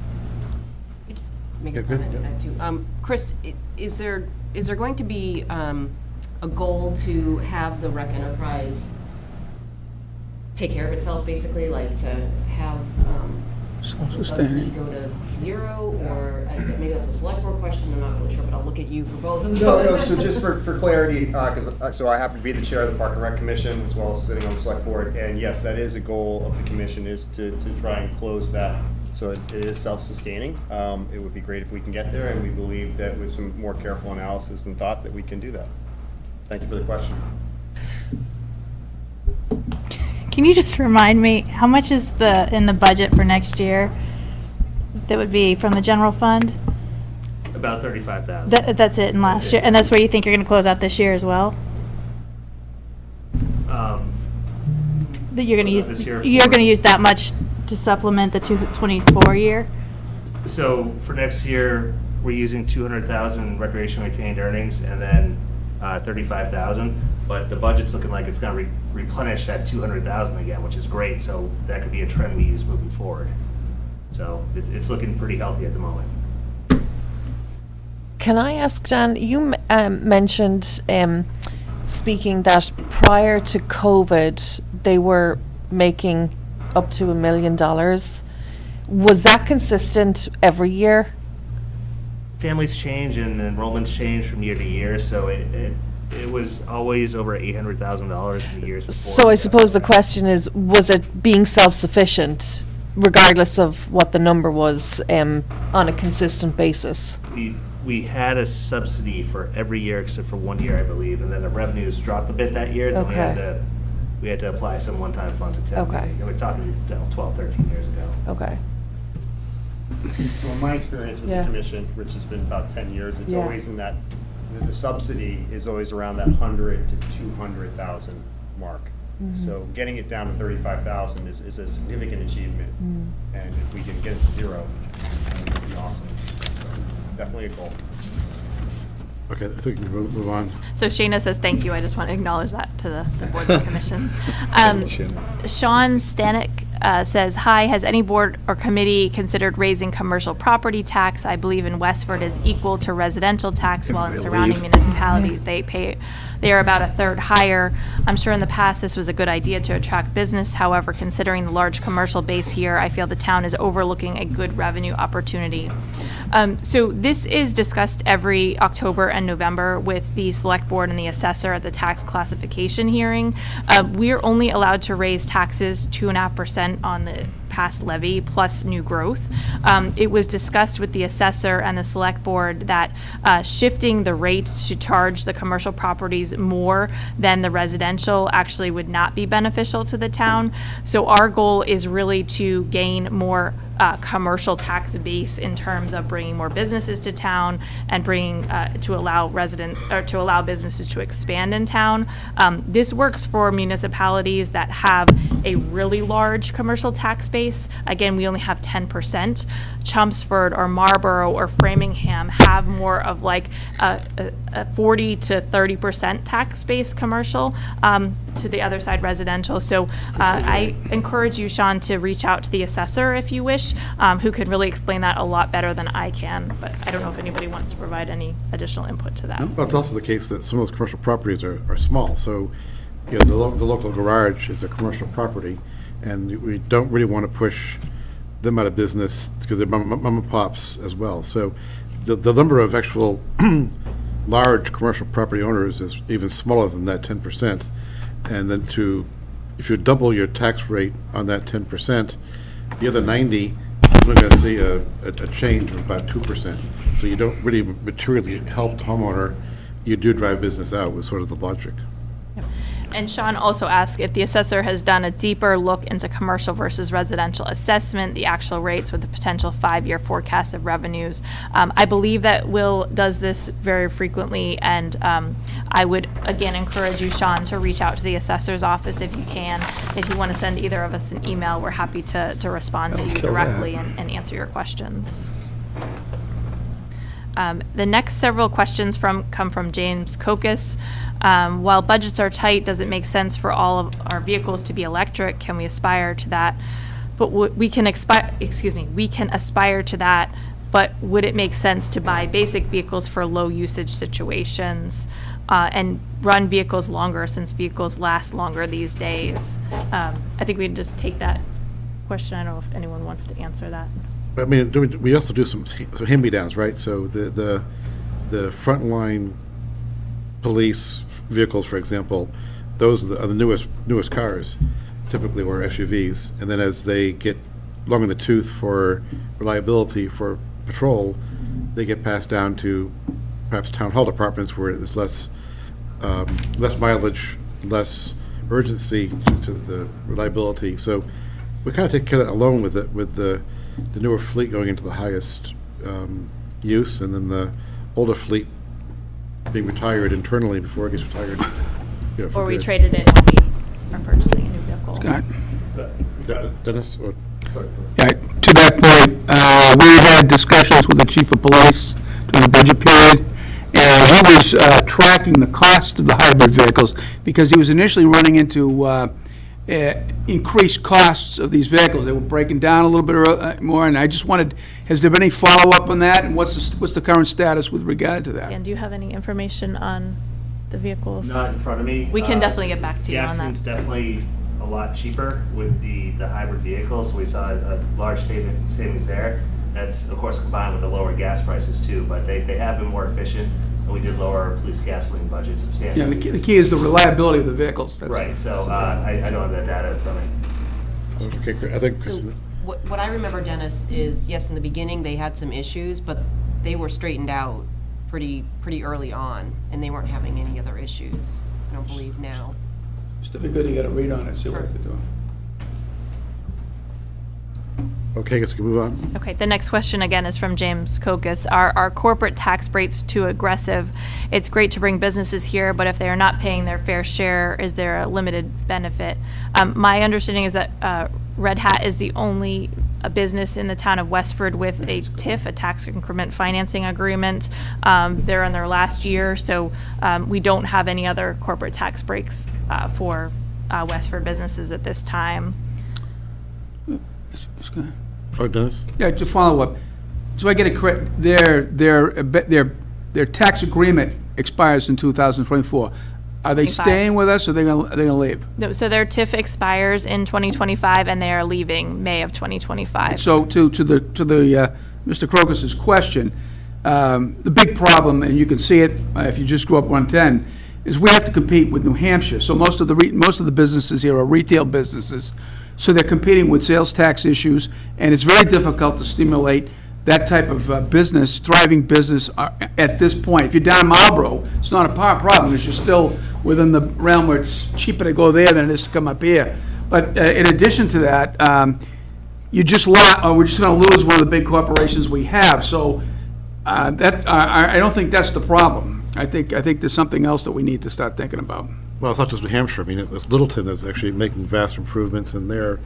Make a comment to that too. Chris, is there going to be a goal to have the rec enterprise take care of itself, basically, like to have the subsidy go to zero, or maybe that's a select board question, I'm not really sure, but I'll look at you for both of those. No, so just for clarity, because so I happen to be the chair of the Park and Rec Commission as well as sitting on the select board, and yes, that is a goal of the commission, is to try and close that so it is self-sustaining. It would be great if we can get there, and we believe that with some more careful analysis and thought that we can do that. Thank you for the question. Can you just remind me, how much is in the budget for next year that would be from the general fund? About 35,000. That's it in last year, and that's where you think you're going to close out this year as well? That you're going to use, you're going to use that much to supplement the 2024 year? So for next year, we're using 200,000 recreation retained earnings and then 35,000. But the budget's looking like it's going to replenish that 200,000 again, which is great. So that could be a trend we use moving forward. So it's looking pretty healthy at the moment. Can I ask, Dan, you mentioned speaking that prior to COVID, they were making up to $1 million. Was that consistent every year? Families change and enrollments change from year to year, so it was always over $800,000 in the years before. So I suppose the question is, was it being self-sufficient, regardless of what the number was, on a consistent basis? We had a subsidy for every year except for 1 year, I believe, and then the revenues dropped a bit that year. Then Okay. we had to apply some one-time funds to town Okay. meeting. We're talking 12, 13 years ago. Okay. Well, my experience with Yeah. the commission, which has been about 10 years, it's Yeah. always in that, the subsidy is always around that 100 to 200,000 mark. Mhm. So getting it down to 35,000 is a significant achievement. And if we can get it to zero, it would be awesome. So definitely a goal. Okay, I think we can move on. So Shayna says thank you. I just want to acknowledge that to the boards and commissions. Sean Stanek says, hi, has any board or committee considered raising commercial property tax? I believe in Westford is equal to residential tax, while in surrounding municipalities they pay They are about a third higher. I'm sure in the past this was a good idea to attract business. However, considering the large commercial base here, I feel the town is overlooking a good revenue opportunity. So this is discussed every October and November with the select board and the assessor at the tax classification hearing. We're only allowed to raise taxes 2.5% on the past levy plus new growth. It was discussed with the assessor and the select board that shifting the rates to charge the commercial properties more than the residential actually would not be beneficial to the town. So our goal is really to gain more commercial tax base in terms of bringing more businesses to town and bringing to allow businesses to expand in town. This works for municipalities that have a really large commercial tax base. Again, we only have 10%. Chelmsford or Marlborough or Framingham have more of like a 40 to 30% tax base commercial, to the other side residential. So I encourage you, Sean, to reach out to the assessor if you wish, who can really explain that a lot better than I can. But I don't know if anybody wants to provide any additional input to that. Well, it's also the case that some of those commercial properties are small, so you know, the local garage is a commercial property, and we don't really want to push them out of business because they're mom and pops as well. So the number of actual large commercial property owners is even smaller than that 10%. And then if you double your tax rate on that 10%, the other 90, you're only going to see a change of about 2%. So you don't really materially help the homeowner. You do drive business out with sort of the logic. And Sean also asked if the assessor has done a deeper look into commercial versus residential assessment, the actual rates with the potential 5-year forecast of revenues. I believe that Will does this very frequently, and I would, again, encourage you, Sean, to reach out to the assessor's office if you can. If you want to send either of us an email, we're happy to respond to you directly and answer your questions. The next several questions come from James Kokis. While budgets are tight, does it make sense for all of our vehicles to be electric? Can we aspire to that? But we can aspire to that, but would it make sense to buy basic vehicles for low usage situations and run vehicles longer, since vehicles last longer these days? I think we can just take that question. I don't know if anyone wants to answer that. I mean, we also do some hand-me-downs, right? So the frontline police vehicles, for example, those are the newest cars, typically, or SUVs. And then as they get long in the tooth for reliability for patrol, they get passed down to perhaps town hall departments where there's less mileage, less urgency to the reliability. So we kind of take care of that alone with the newer fleet going into the highest use, and then the older fleet being retired internally before it gets retired. You know, Or we good. trade it in when we are purchasing a new vehicle. Scott? Dennis? Sorry. Yeah, to that point, we had discussions with the chief of police during the budget period, and he was tracking the cost of the hybrid vehicles because he was initially running into increased costs of these vehicles. They were breaking down a little bit more, and I just wanted, has there been any follow-up on that, and what's the current status with regard to that? Dan, do you have any information on the vehicles? Not in front of me. We can definitely get back to you on that. Gasoline's definitely a lot cheaper with the hybrid vehicles. We saw a large savings there. That's, of course, combined with the lower gas prices, too, but they have been more efficient, and we did lower our police gasoline budget substantially. Yeah, the key is the reliability of the vehicles. That's Right, so I don't have that data in front of me. Okay, great. I think So Christina. what I remember, Dennis, is, yes, in the beginning, they had some issues, but they were straightened out pretty early on, and they weren't having any other issues, I don't believe now. Still be good to get a read on it, see what they're doing. Okay, I guess we can move on. Okay, the next question again is from James Kokis. Are our corporate tax rates too aggressive? It's great to bring businesses here, but if they are not paying their fair share, is there a limited benefit? My understanding is that Red Hat is the only business in the town of Westford with a TIF, a tax increment financing agreement. They're in their last year, so we don't have any other corporate tax breaks for Westford businesses at this time. Oh, Dennis? Yeah, to follow up, so I get it correct, their tax agreement expires in 2024. Are they staying with us, or they're gonna leave? No, so their TIF expires in 2025, and they are leaving May of 2025. So to the Mr. Crocus's question, the big problem, and you can see it if you just grew up 110, is we have to compete with New Hampshire. So most of the businesses here are retail businesses, so they're competing with sales tax issues, and it's very difficult to stimulate that type of business, thriving business at this point. If you're down in Marlboro, it's not a problem, because you're still within the realm where it's cheaper to go there than it is to come up here. But in addition to that, we're just going to lose one of the big corporations we have. So I don't think that's the problem. I think there's something else that we need to start thinking about. Well, it's not just New Hampshire. I mean, Littleton is actually making vast improvements in their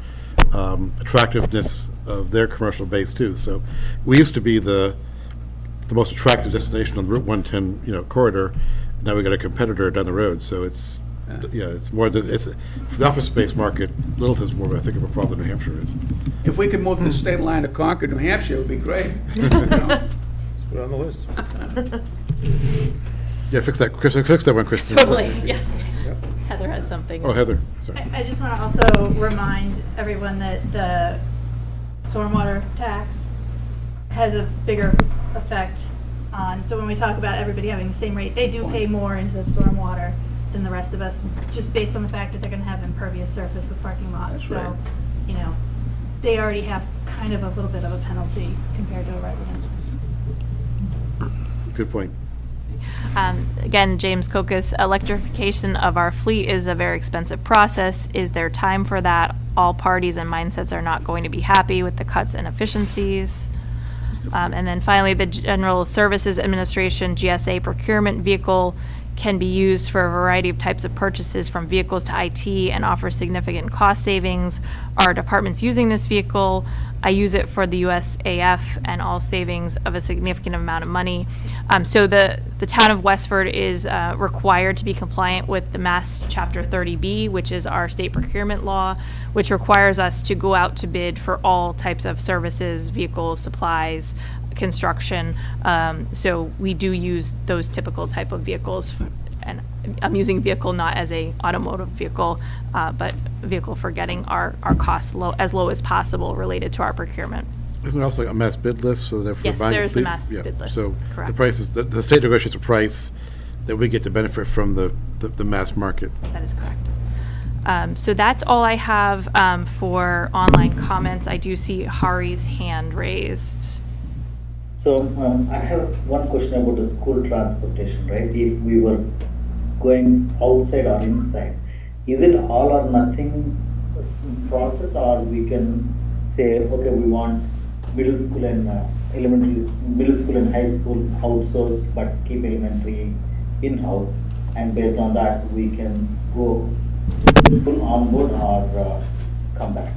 attractiveness of their commercial base too. So we used to be the most attractive destination on the Route 110, corridor. Now we got a competitor down the road. So it's more for the office space market. Littleton's more, I think, of a problem than New Hampshire is. If we could move the state line to Concord, New Hampshire, it would be great. Let's put it on the list. Yeah, fix that, Chris. Fix that one, Kristen. Totally, yeah. Heather has something. Oh, Heather. Sorry. I just want to also remind everyone that the stormwater tax has a bigger effect on, so when we talk about everybody having the same rate, they do pay more into the stormwater than the rest of us, just based on the fact that they're going to have impervious surface with parking lots. That's So, right. They already have kind of a little bit of a penalty compared to a resident. Good point. Again, James Kokas, electrification of our fleet is a very expensive process. Is there time for that? All parties and mindsets are not going to be happy with the cuts and efficiencies. And then finally, the General Services Administration GSA procurement vehicle can be used for a variety of types of purchases, from vehicles to IT, and offer significant cost savings. Our department's using this vehicle. I use it for the USAF, and all savings of a significant amount of money. So the town of Westford is required to be compliant with the Mass Chapter 30B, which is our state procurement law, which requires us to go out to bid for all types of services, vehicles, supplies, construction. So we do use those typical type of vehicles. And I'm using vehicle not as a automotive vehicle, but a vehicle for getting our costs as low as possible related to our procurement. Isn't there also a mass bid list, so that if Yes, we're buying? there's the mass bid list, So correct. the price is, the state negotiates a price that we get to benefit from the mass market. That is correct. So that's all I have for online comments. I do see Hari's hand raised. So I have one question about the school transportation, right? If we were going outside or inside, is it all or nothing process, or we can say, okay, we want middle school and middle school and high school outsourced, but keep elementary in-house, and based on that we can go full on board or come back?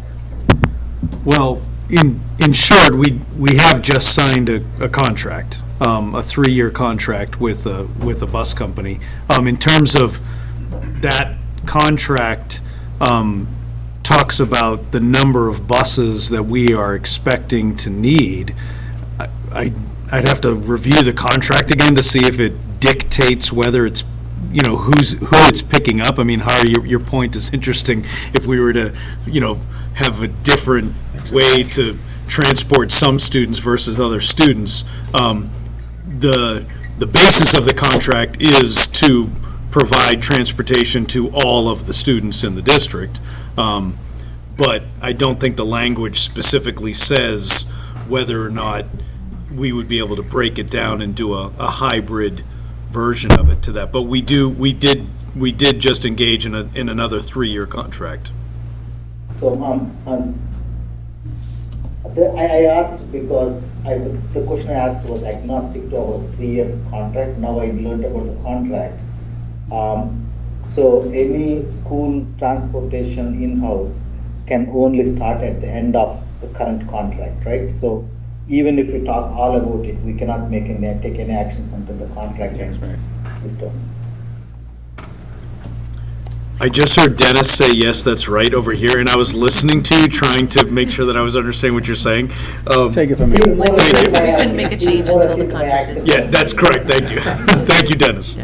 Well, in short, we have just signed a contract, a 3-year contract with a bus company. In terms of that contract, talks about the number of buses that we are expecting to need. I'd have to review the contract again to see if it dictates whether it's, who it's picking up. I mean, Hari, your point is interesting. If we were to, have a different way to transport some students versus other students, the basis of the contract is to provide transportation to all of the students in the district. But I don't think the language specifically says whether or not we would be able to break it down and do a hybrid version of it to that. But we did just engage in another 3-year contract. So I asked because the question I asked was agnostic to our 3-year contract. Now I learned about the contract. So any school transportation in-house can only start at the end of the current contract, right? So even if we talk all about it, we cannot take any actions until the contract ends this term. I just heard Dennis say, yes, that's right, over here, and I was listening to you, trying to make sure that I was understanding what you're saying. Take it from me. We couldn't make a change until the contract is. Yeah, that's correct, thank you. Thank you, Dennis.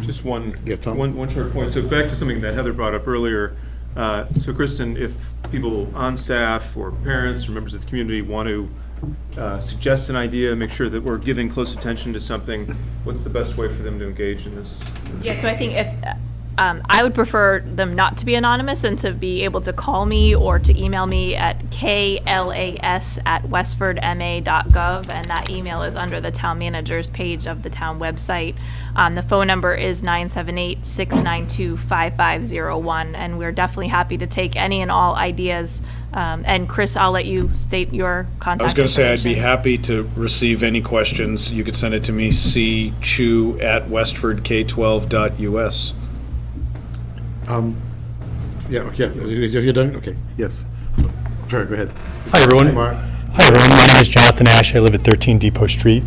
Just one, Yeah, Tom? one short point. So back to something that Heather brought up earlier. So Kristen, if people on staff or parents or members of the community want to suggest an idea, make sure that we're giving close attention to something, what's the best way for them to engage in this? Yeah, so I think if, I would prefer them not to be anonymous and to be able to call me or to email me at klas@westfordma.gov, and that email is under the town manager's page of the town website. The phone number is 978-692-5501, and we're definitely happy to take any and all ideas. And Chris, I'll let you state your contact I was going to say, I'd be information. happy to receive any questions. You could send it to me, cchew@westfordk12.us. Yeah, okay, if you're done, okay, yes. Sorry, go ahead. Hi, everyone. Mark. Hi, everyone. My name is Jonathan Ash. I live at 13 Depot Street.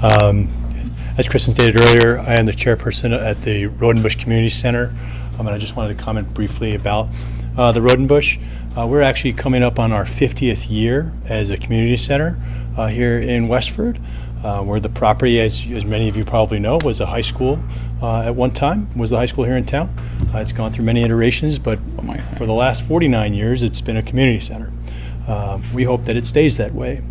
As Kristen stated earlier, I am the chairperson at the Road and Bush Community Center, and I just wanted to comment briefly about the Road and Bush. We're actually coming up on our 50th year as a community center here in Westford, where the property, as many of you probably know, was a high school at one time, was the high school here in town. It's gone through many iterations, but for the last 49 years, it's been a community center. We hope that it stays that way.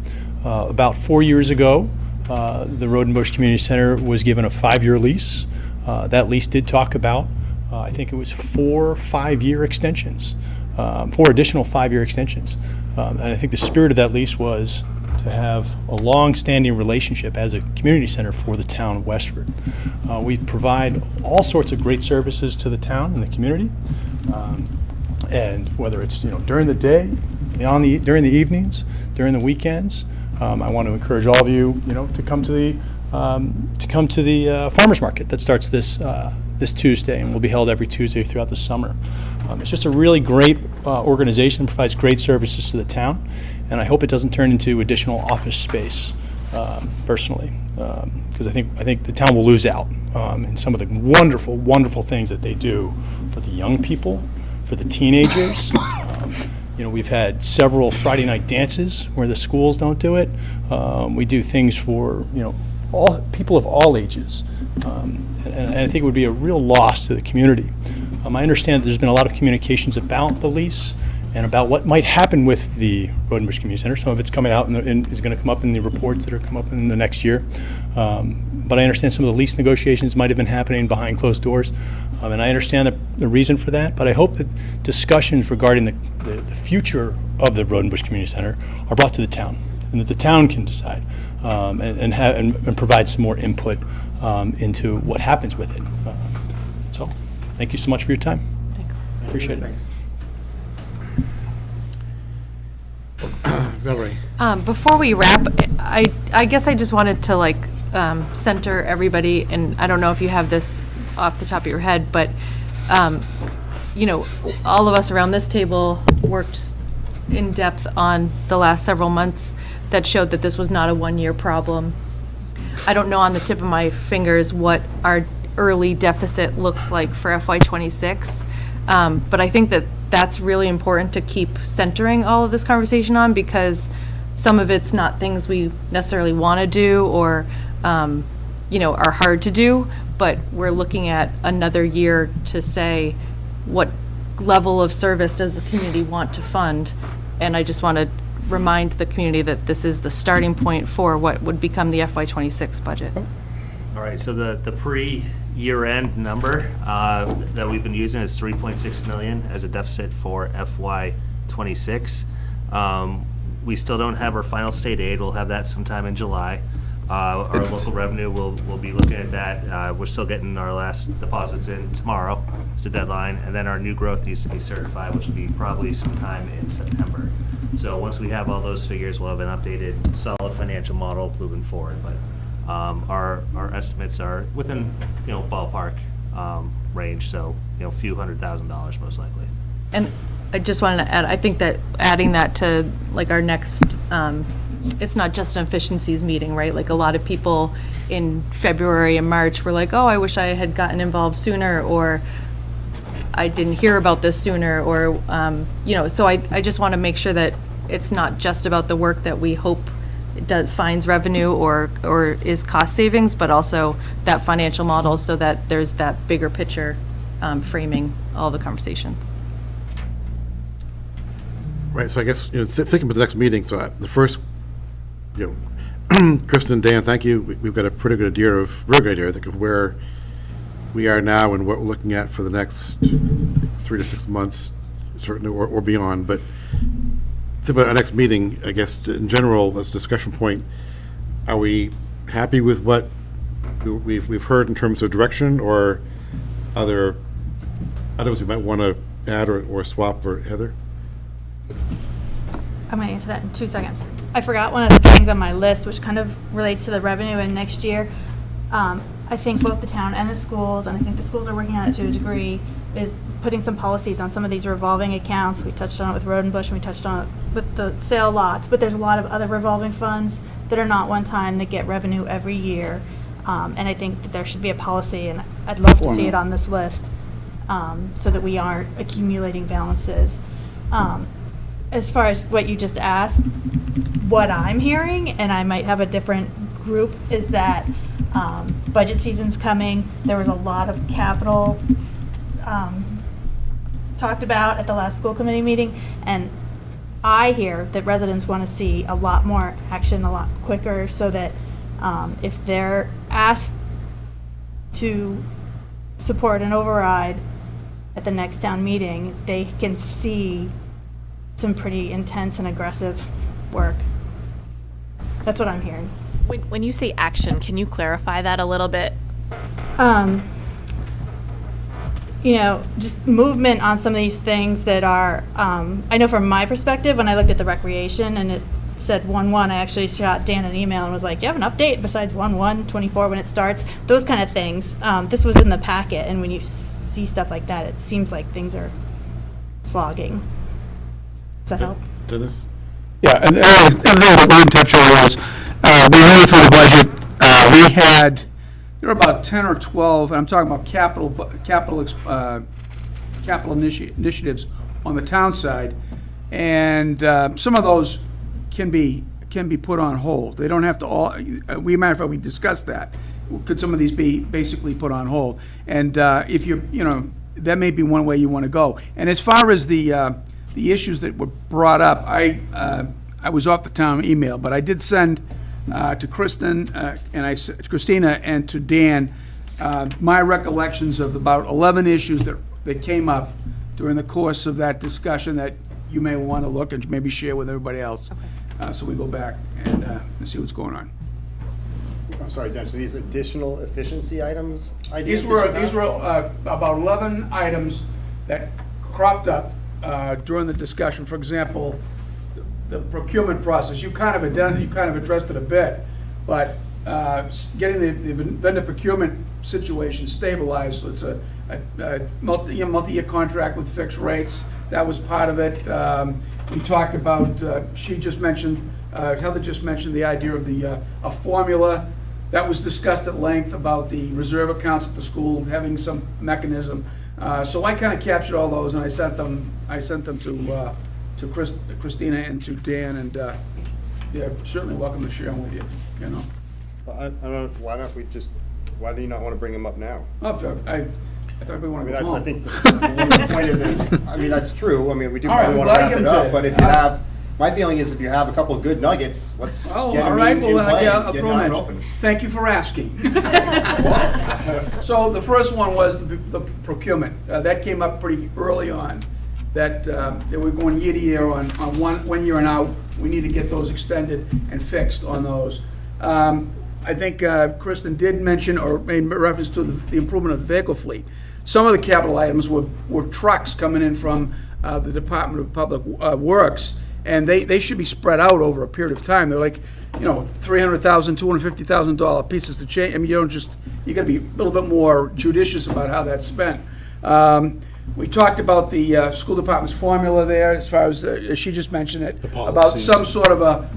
About 4 years ago, the Road and Bush Community Center was given a 5-year lease. That lease did talk about, I think it was 4 5-year extensions, 4 additional 5-year extensions. And I think the spirit of that lease was to have a long-standing relationship as a community center for the town of Westford. We provide all sorts of great services to the town and the community, and whether it's during the day, during the evenings, during the weekends. I want to encourage all of you to come to the farmers market that starts this Tuesday and will be held every Tuesday throughout the summer. It's just a really great organization that provides great services to the town, and I hope it doesn't turn into additional office space, personally, because I think the town will lose out in some of the wonderful, wonderful things that they do for the young people, for the teenagers. We've had several Friday night dances where the schools don't do it. We do things for all people of all ages, and I think it would be a real loss to the community. I understand that there's been a lot of communications about the lease and about what might happen with the Road and Bush Community Center. Some of it's coming out and is going to come up in the reports that are come up in the next year. But I understand some of the lease negotiations might have been happening behind closed doors, and I understand the reason for that. But I hope that discussions regarding the future of the Road and Bush Community Center are brought to the town, and that the town can decide and provide some more input into what happens with it. So, thank you so much for your time. Thanks. Appreciate it. Valerie. Before we wrap, I guess I just wanted to center everybody, and I don't know if you have this off the top of your head, but all of us around this table worked in depth on the last several months that showed that this was not a one-year problem. I don't know on the tip of my fingers what our early deficit looks like for FY26, but I think that that's really important to keep centering all of this conversation on, because some of it's not things we necessarily want to do or are hard to do, but we're looking at another year to say what level of service does the community want to fund. And I just want to remind the community that this is the starting point for what would become the FY26 budget. All right, so the pre-year-end number that we've been using is 3.6 million as a deficit for FY26. We still don't have our final state aid. We'll have that sometime in July. Our local revenue, we'll be looking at that. We're still getting our last deposits in tomorrow. It's the deadline. And then our new growth needs to be certified, which will be probably sometime in September. So once we have all those figures, we'll have an updated, solid financial model moving forward. But our estimates are within, ballpark range. So, a few $100,000 most likely. And I just wanted to add, I think that adding that to our next, it's not just an efficiencies meeting, right? Like a lot of people in February and March were like, oh, I wish I had gotten involved sooner, or I didn't hear about this sooner, or, so I just want to make sure that it's not just about the work that we hope finds revenue or is cost savings, but also that financial model so that there's that bigger picture framing all the conversations. Right, so I guess, thinking about the next meeting, so the first, Kristen, Dan, thank you. We've got a pretty good idea I think, of where we are now and what we're looking at for the next 3 to 6 months, certainly, or beyond. But think about our next meeting, I guess, in general, as a discussion point, are we happy with what we've heard in terms of direction, or other items we might want to add or swap, or Heather? I'm going to answer that in 2 seconds. I forgot one of the things on my list, which kind of relates to the revenue in next year. I think both the town and the schools, and I think the schools are working on it to a degree, is putting some policies on some of these revolving accounts. We touched on it with Road and Bush, and we touched on it with the sale lots, but there's a lot of other revolving funds that are not one time, that get revenue every year. And I think that there should be a policy, and I'd love to see it on this list, so that we aren't accumulating balances. As far as what you just asked, what I'm hearing, and I might have a different group, is that budget season's coming. There was a lot of capital talked about at the last school committee meeting, and I hear that residents want to see a lot more action a lot quicker, so that if they're asked to support an override at the next town meeting, they can see some pretty intense and aggressive work. That's what I'm hearing. When you say action, can you clarify that a little bit? Just movement on some of these things that are, I know from my perspective, when I looked at the recreation and it said 1/1, I actually shot Dan an email and was like, you have an update besides 1/1/24 when it starts? Those kind of things. This was in the packet, and when you see stuff like that, it seems like things are slogging. Does that help? Dennis? Yeah, and the other thing that we didn't touch on was, we went through the budget, we had, there were about 10 or 12, and I'm talking about capital initiatives on the town side, and some of those can be put on hold. They don't have to all, matter of fact, we discussed that. Could some of these be basically put on hold? And if you're, that may be one way you want to go. And as far as the issues that were brought up, I was off the town email, but I did send to Christina and to Dan my recollections of about 11 issues that came up during the course of that discussion that you may want to look and maybe share with everybody else. Okay. So we go back and see what's going on. I'm sorry, Dennis, so these additional efficiency items? These were about 11 items that cropped up during the discussion. For example, the procurement process, you kind of addressed it a bit, but getting the vendor procurement situation stabilized, so it's a multi-year contract with fixed rates. That was part of it. We talked about, Heather just mentioned the idea of a formula. That was discussed at length about the reserve accounts at the school, having some mechanism. So I kind of captured all those, and I sent them to Christina and to Dan, and they're certainly welcome to share them with you. I don't know, why do you not want to bring them up now? I thought we wanted to go home. I think the point of this, that's true. We do All right, want to wrap it up, but if you have, my feeling is if you have a couple of good nuggets, let's get them in play, I'll get throw them them out at and you. open. Thank you for asking. So the first one was the procurement. That came up pretty early on, that we're going year to year on one year and out. We need to get those extended and fixed on those. I think Kristen did mention, or made reference to the improvement of the vehicle fleet. Some of the capital items were trucks coming in from the Department of Public Works, and they should be spread out over a period of time. They're like, $300,000, $250,000 pieces to change. You got to be a little bit more judicious about how that's spent. We talked about the school department's formula there, as far as she just mentioned it, about some sort of a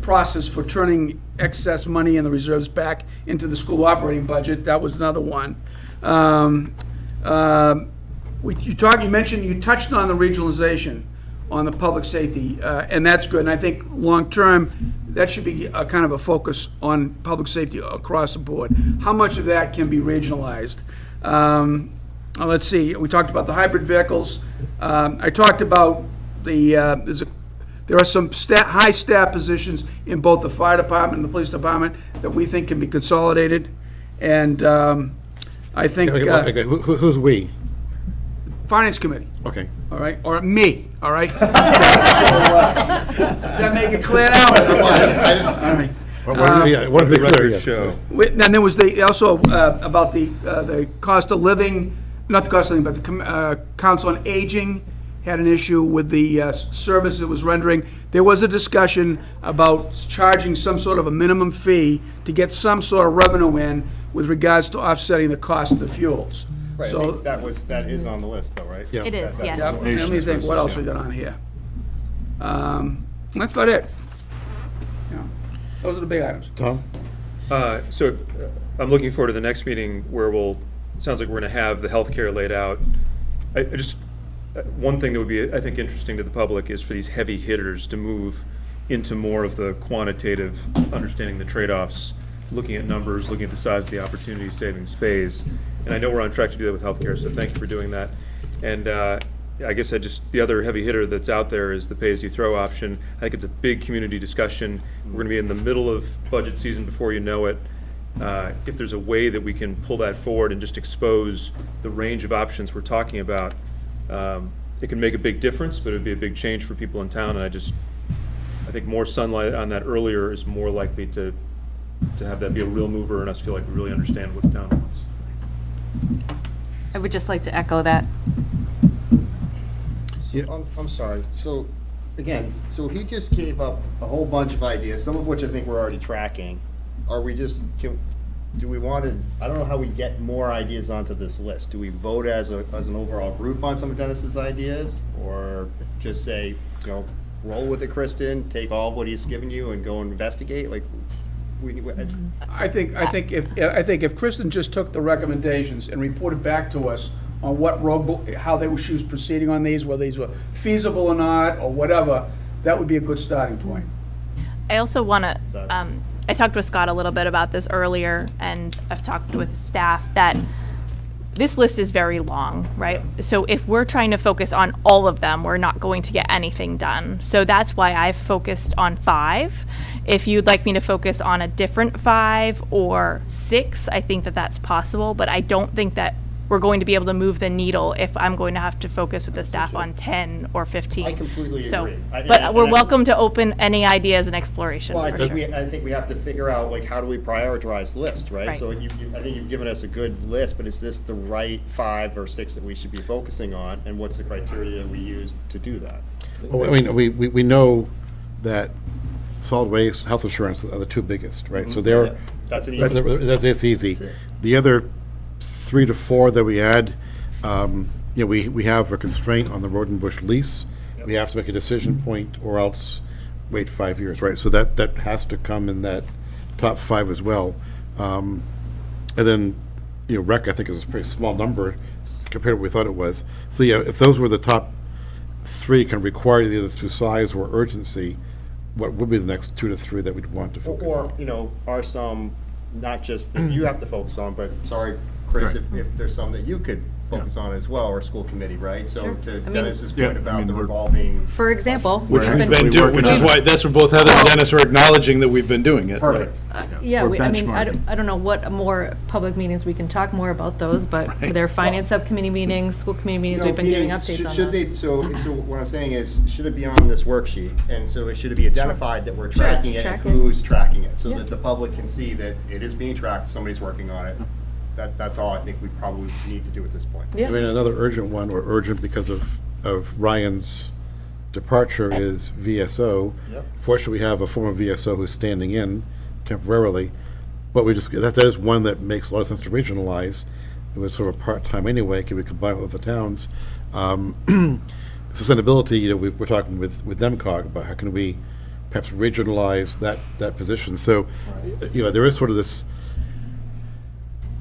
process for turning excess money in the reserves back into the school operating budget. That was another one. You touched on the regionalization. on the public safety, and that's good. And I think long-term, that should be a kind of a focus on public safety across the board. How much of that can be regionalized? Let's see, we talked about the hybrid vehicles. I talked about there are some high staff positions in both the fire department and the police department that we think can be consolidated. And I think... Okay, who's we? Finance committee. Okay. All right, or me, all right? So, does that make it clear now? All right. Yeah, I want to be clear, yes. And there was also about the cost of living, not the cost of living, but the Council on Aging had an issue with the service it was rendering. There was a discussion about charging some sort of a minimum fee to get some sort of revenue in with regards to offsetting the cost of the fuels. Right, I So think that is on the list, though, right? It is, yes. let me think, what else we got on here? That's about it. Yeah, those are the big items. Tom? So I'm looking forward to the next meeting where sounds like we're going to have the healthcare laid out. One thing that would be, I think, interesting to the public is for these heavy hitters to move into more of the quantitative, understanding the trade-offs, looking at numbers, looking at the size of the opportunity savings phase. And I know we're on track to do that with healthcare, so thank you for doing that. And I guess the other heavy hitter that's out there is the pay-as-you-throw option. I think it's a big community discussion. We're going to be in the middle of budget season before you know it. If there's a way that we can pull that forward and just expose the range of options we're talking about, it can make a big difference, but it would be a big change for people in town. And I think more sunlight on that earlier is more likely to have that be a real mover and us feel like we really understand what the town wants. I would just like to echo that. I'm sorry. So, again, so he just gave up a whole bunch of ideas, some of which I think we're already tracking. Are we just, do we want to, I don't know how we get more ideas onto this list. Do we vote as an overall group on some of Dennis's ideas? Or just say, roll with it, Kristen, take all of what he's given you and go investigate? Like, I think if Kristen just took the recommendations and reported back to us on how she was proceeding on these, whether these were feasible or not, or whatever, that would be a good starting point. I also want to, I talked with Scott a little bit about this earlier, and I've talked with staff that this list is very long, right? So if we're trying to focus on all of them, we're not going to get anything done. So that's why I've focused on 5. If you'd like me to focus on a different 5 or 6, I think that that's possible, but I don't think that we're going to be able to move the needle if I'm going to have to focus with the staff on 10 or 15. I completely agree. But we're welcome to open any ideas and exploration. Well, I for think we have to figure out, like, how do we prioritize the list, right? Right. So I think you've given us a good list, but is this the right 5 or 6 that we should be focusing on? And what's the criteria we use to do that? Well, I mean, we know that solid waste, health insurance are the 2 biggest, right? So they're... That's an easy. That's easy. The other 3 to 4 that we add, we have a constraint on the road and bush lease. Yep. We have to make a decision point or else wait 5 years, right? So that has to come in that top 5 as well. And then, rec, I think, is a pretty small number compared to what we thought it was. So yeah, if those were the top 3 can require the other 2 size or urgency, what would be the next 2 to 3 that we'd want to focus on? Or, are some, not just that you have to focus on, but sorry, Chris, Right. if there's some that you could focus on as well, or school committee, right? So Sure. to I mean- Dennis's Yeah, point I about mean, the we're- revolving. For example. Which we've we've been been doing, which is why, that's what both Heather and Dennis are acknowledging that we've been doing it. Perfect. Yeah, We're I mean, benchmarking. I don't know what more public meetings, we can talk more about those, but Right. there are finance subcommittee meetings, school committee meetings, we've been giving updates on Should those. they, so what I'm saying is, should it be on this worksheet? And so should it be identified that we're tracking it and track it. who's tracking it? So Yeah. that the public can see that it is being tracked, somebody's working on it. That's all I think we probably need to do at this point. Yeah. I mean, another urgent one, or urgent because of Ryan's departure, is VSO. Yep. Fortunately, we have a former VSO who's standing in temporarily, but that is one that makes a lot of sense to regionalize. It was sort of part-time anyway, can we combine it with the towns? Sustainability, we're talking with NEMCOG about how can we perhaps regionalize that position. So, there is sort of this,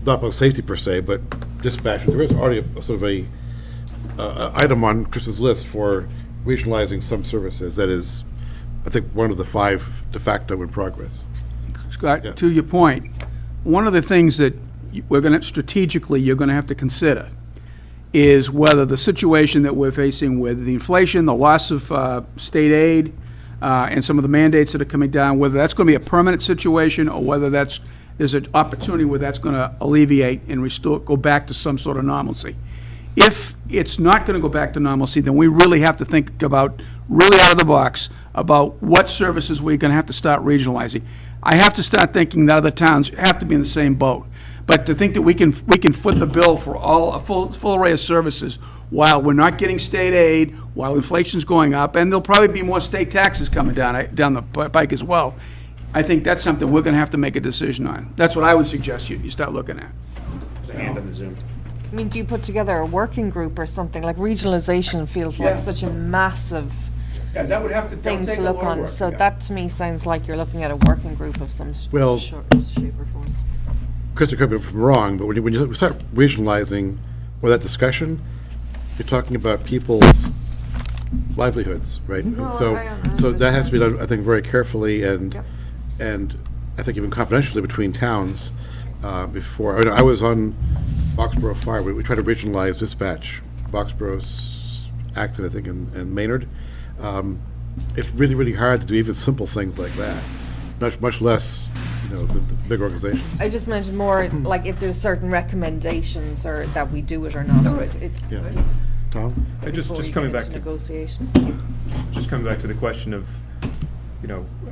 not about safety per se, but dispatch. There is already a sort of a item on Chris's list for regionalizing some services. That is, I think, one of the 5 de facto in progress. Scott, Yeah. to your point, one of the things that we're going to, strategically, you're going to have to consider is whether the situation that we're facing with the inflation, the loss of state aid, and some of the mandates that are coming down, whether that's going to be a permanent situation or whether there's an opportunity where that's going to alleviate and go back to some sort of normalcy. If it's not going to go back to normalcy, then we really have to think about, really out of the box, about what services we're going to have to start regionalizing. I have to start thinking that other towns have to be in the same boat. But to think that we can foot the bill for a full array of services while we're not getting state aid, while inflation's going up, and there'll probably be more state taxes coming down the pike as well, I think that's something we're going to have to make a decision on. That's what I would suggest you start looking at. There's a hand on the Zoom. I mean, do you put together a working group or something? Like regionalization feels like such a massive Yeah, that would have to thing take to a look lot of on. work, So yeah. that to me sounds like you're looking at a working group of some shape Well- or form. Krista, correct me if I'm wrong, but when you start regionalizing with that discussion, you're talking about people's livelihoods, right? No, So I that has to be done, I think, very carefully Yep. and I think even confidentially between towns before. I mean, I was on Boxborough Fire. We tried to regionalize dispatch. Boxborough's Acton, I think, and Maynard. It's really, really hard to do even simple things like that, much less, the big organizations. I just mentioned more like if there's certain recommendations or that we do it or not. Yeah. Just Tom? Just before you coming get back into to negotiations. Just coming back to the question of,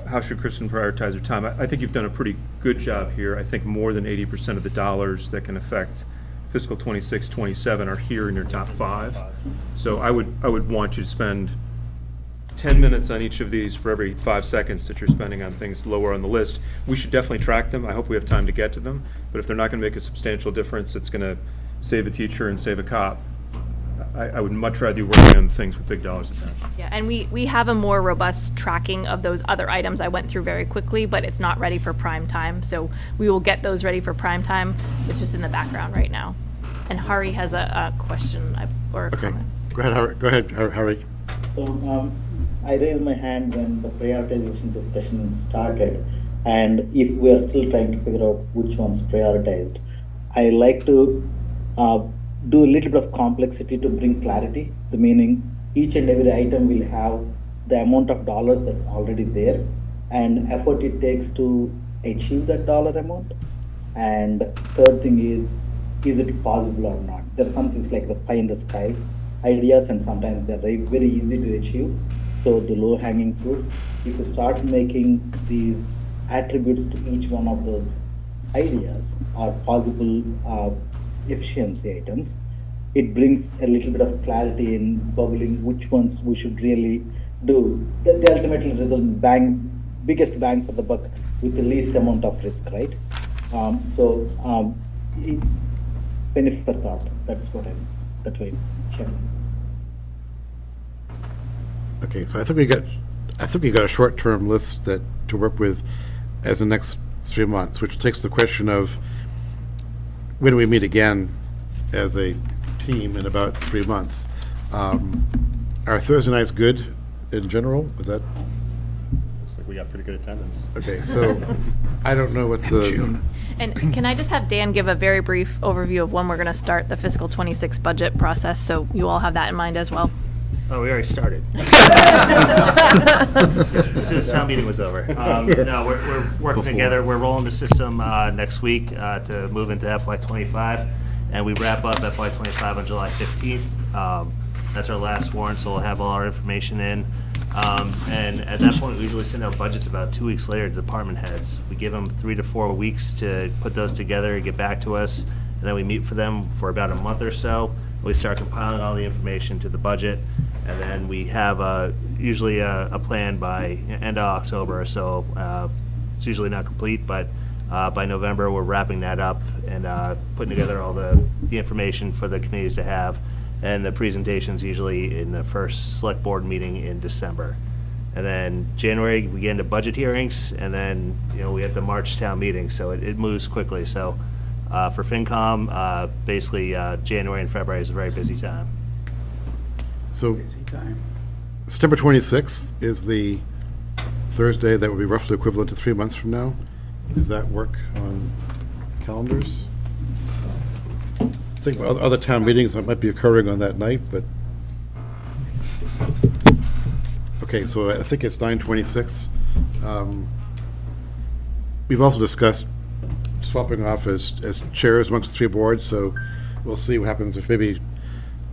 how should Kristen prioritize her time? I think you've done a pretty good job here. I think more than 80% of the dollars that can affect fiscal 26, 27 are here in your top 5. So I would want you to spend 10 minutes on each of these for every 5 seconds that you're spending on things lower on the list. We should definitely track them. I hope we have time to get to them. But if they're not going to make a substantial difference, it's going to save a teacher and save a cop. I would much rather you work on things with big dollars attached. Yeah, and we have a more robust tracking of those other items I went through very quickly, but it's not ready for prime time. So we will get those ready for prime time. It's just in the background right now. And Hari has a question or a Okay. comment. Go ahead, Harry. So, I raised my hand when the prioritization discussion started, and if we are still trying to figure out which one's prioritized, I like to do a little bit of complexity to bring clarity. The meaning, each and every item will have the amount of dollars that's already there, and effort it takes to achieve that dollar amount. And third thing is it possible or not? There are some things like the pie in the sky ideas, and sometimes they're very easy to achieve. So the low hanging fruits, if you start making these attributes to each one of those ideas or possible efficiency items, it brings a little bit of clarity in bubbling which ones we should really do. They ultimately result in biggest bang for the buck with the least amount of risk, right? Penny for thought. That's way. Okay, so I think we got a short-term list to work with as the next 3 months, which takes the question of when do we meet again as a team in about 3 months. Are Thursday nights good in general? Is that? Looks like we got pretty good attendance. Okay, so I don't know what the. And can I just have Dan give a very brief overview of when we're going to start the fiscal 26 budget process, so you all have that in mind as well? Oh, we already started. As soon as town meeting was over. No, we're working together. We're rolling the system next week to move into FY25, and we wrap up FY25 on July 15th. That's our last warrant, so we'll have all our information in. And at that point, we usually send out budgets about 2 weeks later to department heads. We give them 3 to 4 weeks to put those together and get back to us, and then we meet for them for about a month or so. We start compiling all the information to the budget, and then we have usually a plan by end of October or so. It's usually not complete, but by November, we're wrapping that up and putting together all the information for the committees to have. And the presentation's usually in the first select board meeting in December. And then January, we get into budget hearings, and then, we have the March town meeting, so it moves quickly. So for FinCom, basically January and February is a very busy time. So September 26th is the Thursday that would be roughly equivalent to 3 months from now. Does that work on calendars? I think other town meetings that might be occurring on that night, but. Okay, so I think it's 9/26. We've also discussed swapping off as chairs amongst the three boards, so we'll see what happens if maybe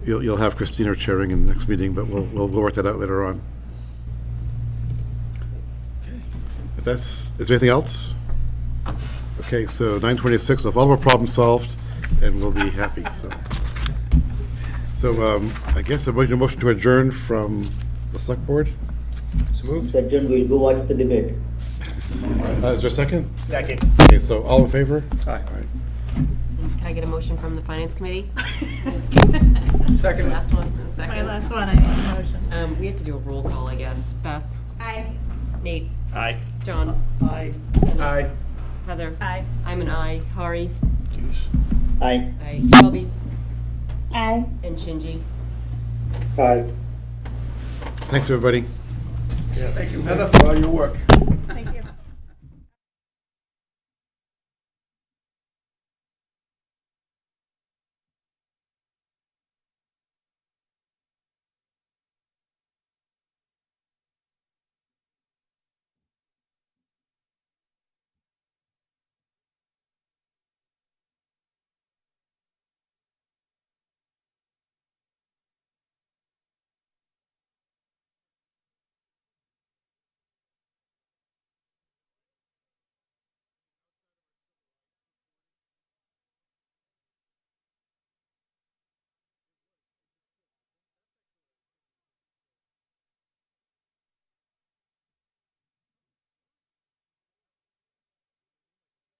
you'll have Christina chairing in the next meeting, but we'll work that out later on. If is there anything else? Okay, so 9/26, we'll have all of our problems solved, and we'll be happy, so. I guess a motion to adjourn from the select board? Adjourn, we'll go watch the debate. Is there a second? Second. Okay, so all in favor? Aye. Can I get a motion from the finance committee? Second. Last one, a second. My last one, I need a motion. We have to do a roll call, I guess. Beth? Aye. Nate? Aye. John? Aye. Dennis? Aye. Heather? Aye. I'm an aye. Hari? Aye. Aye. Shelby? Aye. And Shinji? Aye. Thanks, everybody. Thank you, Heather, for all your work.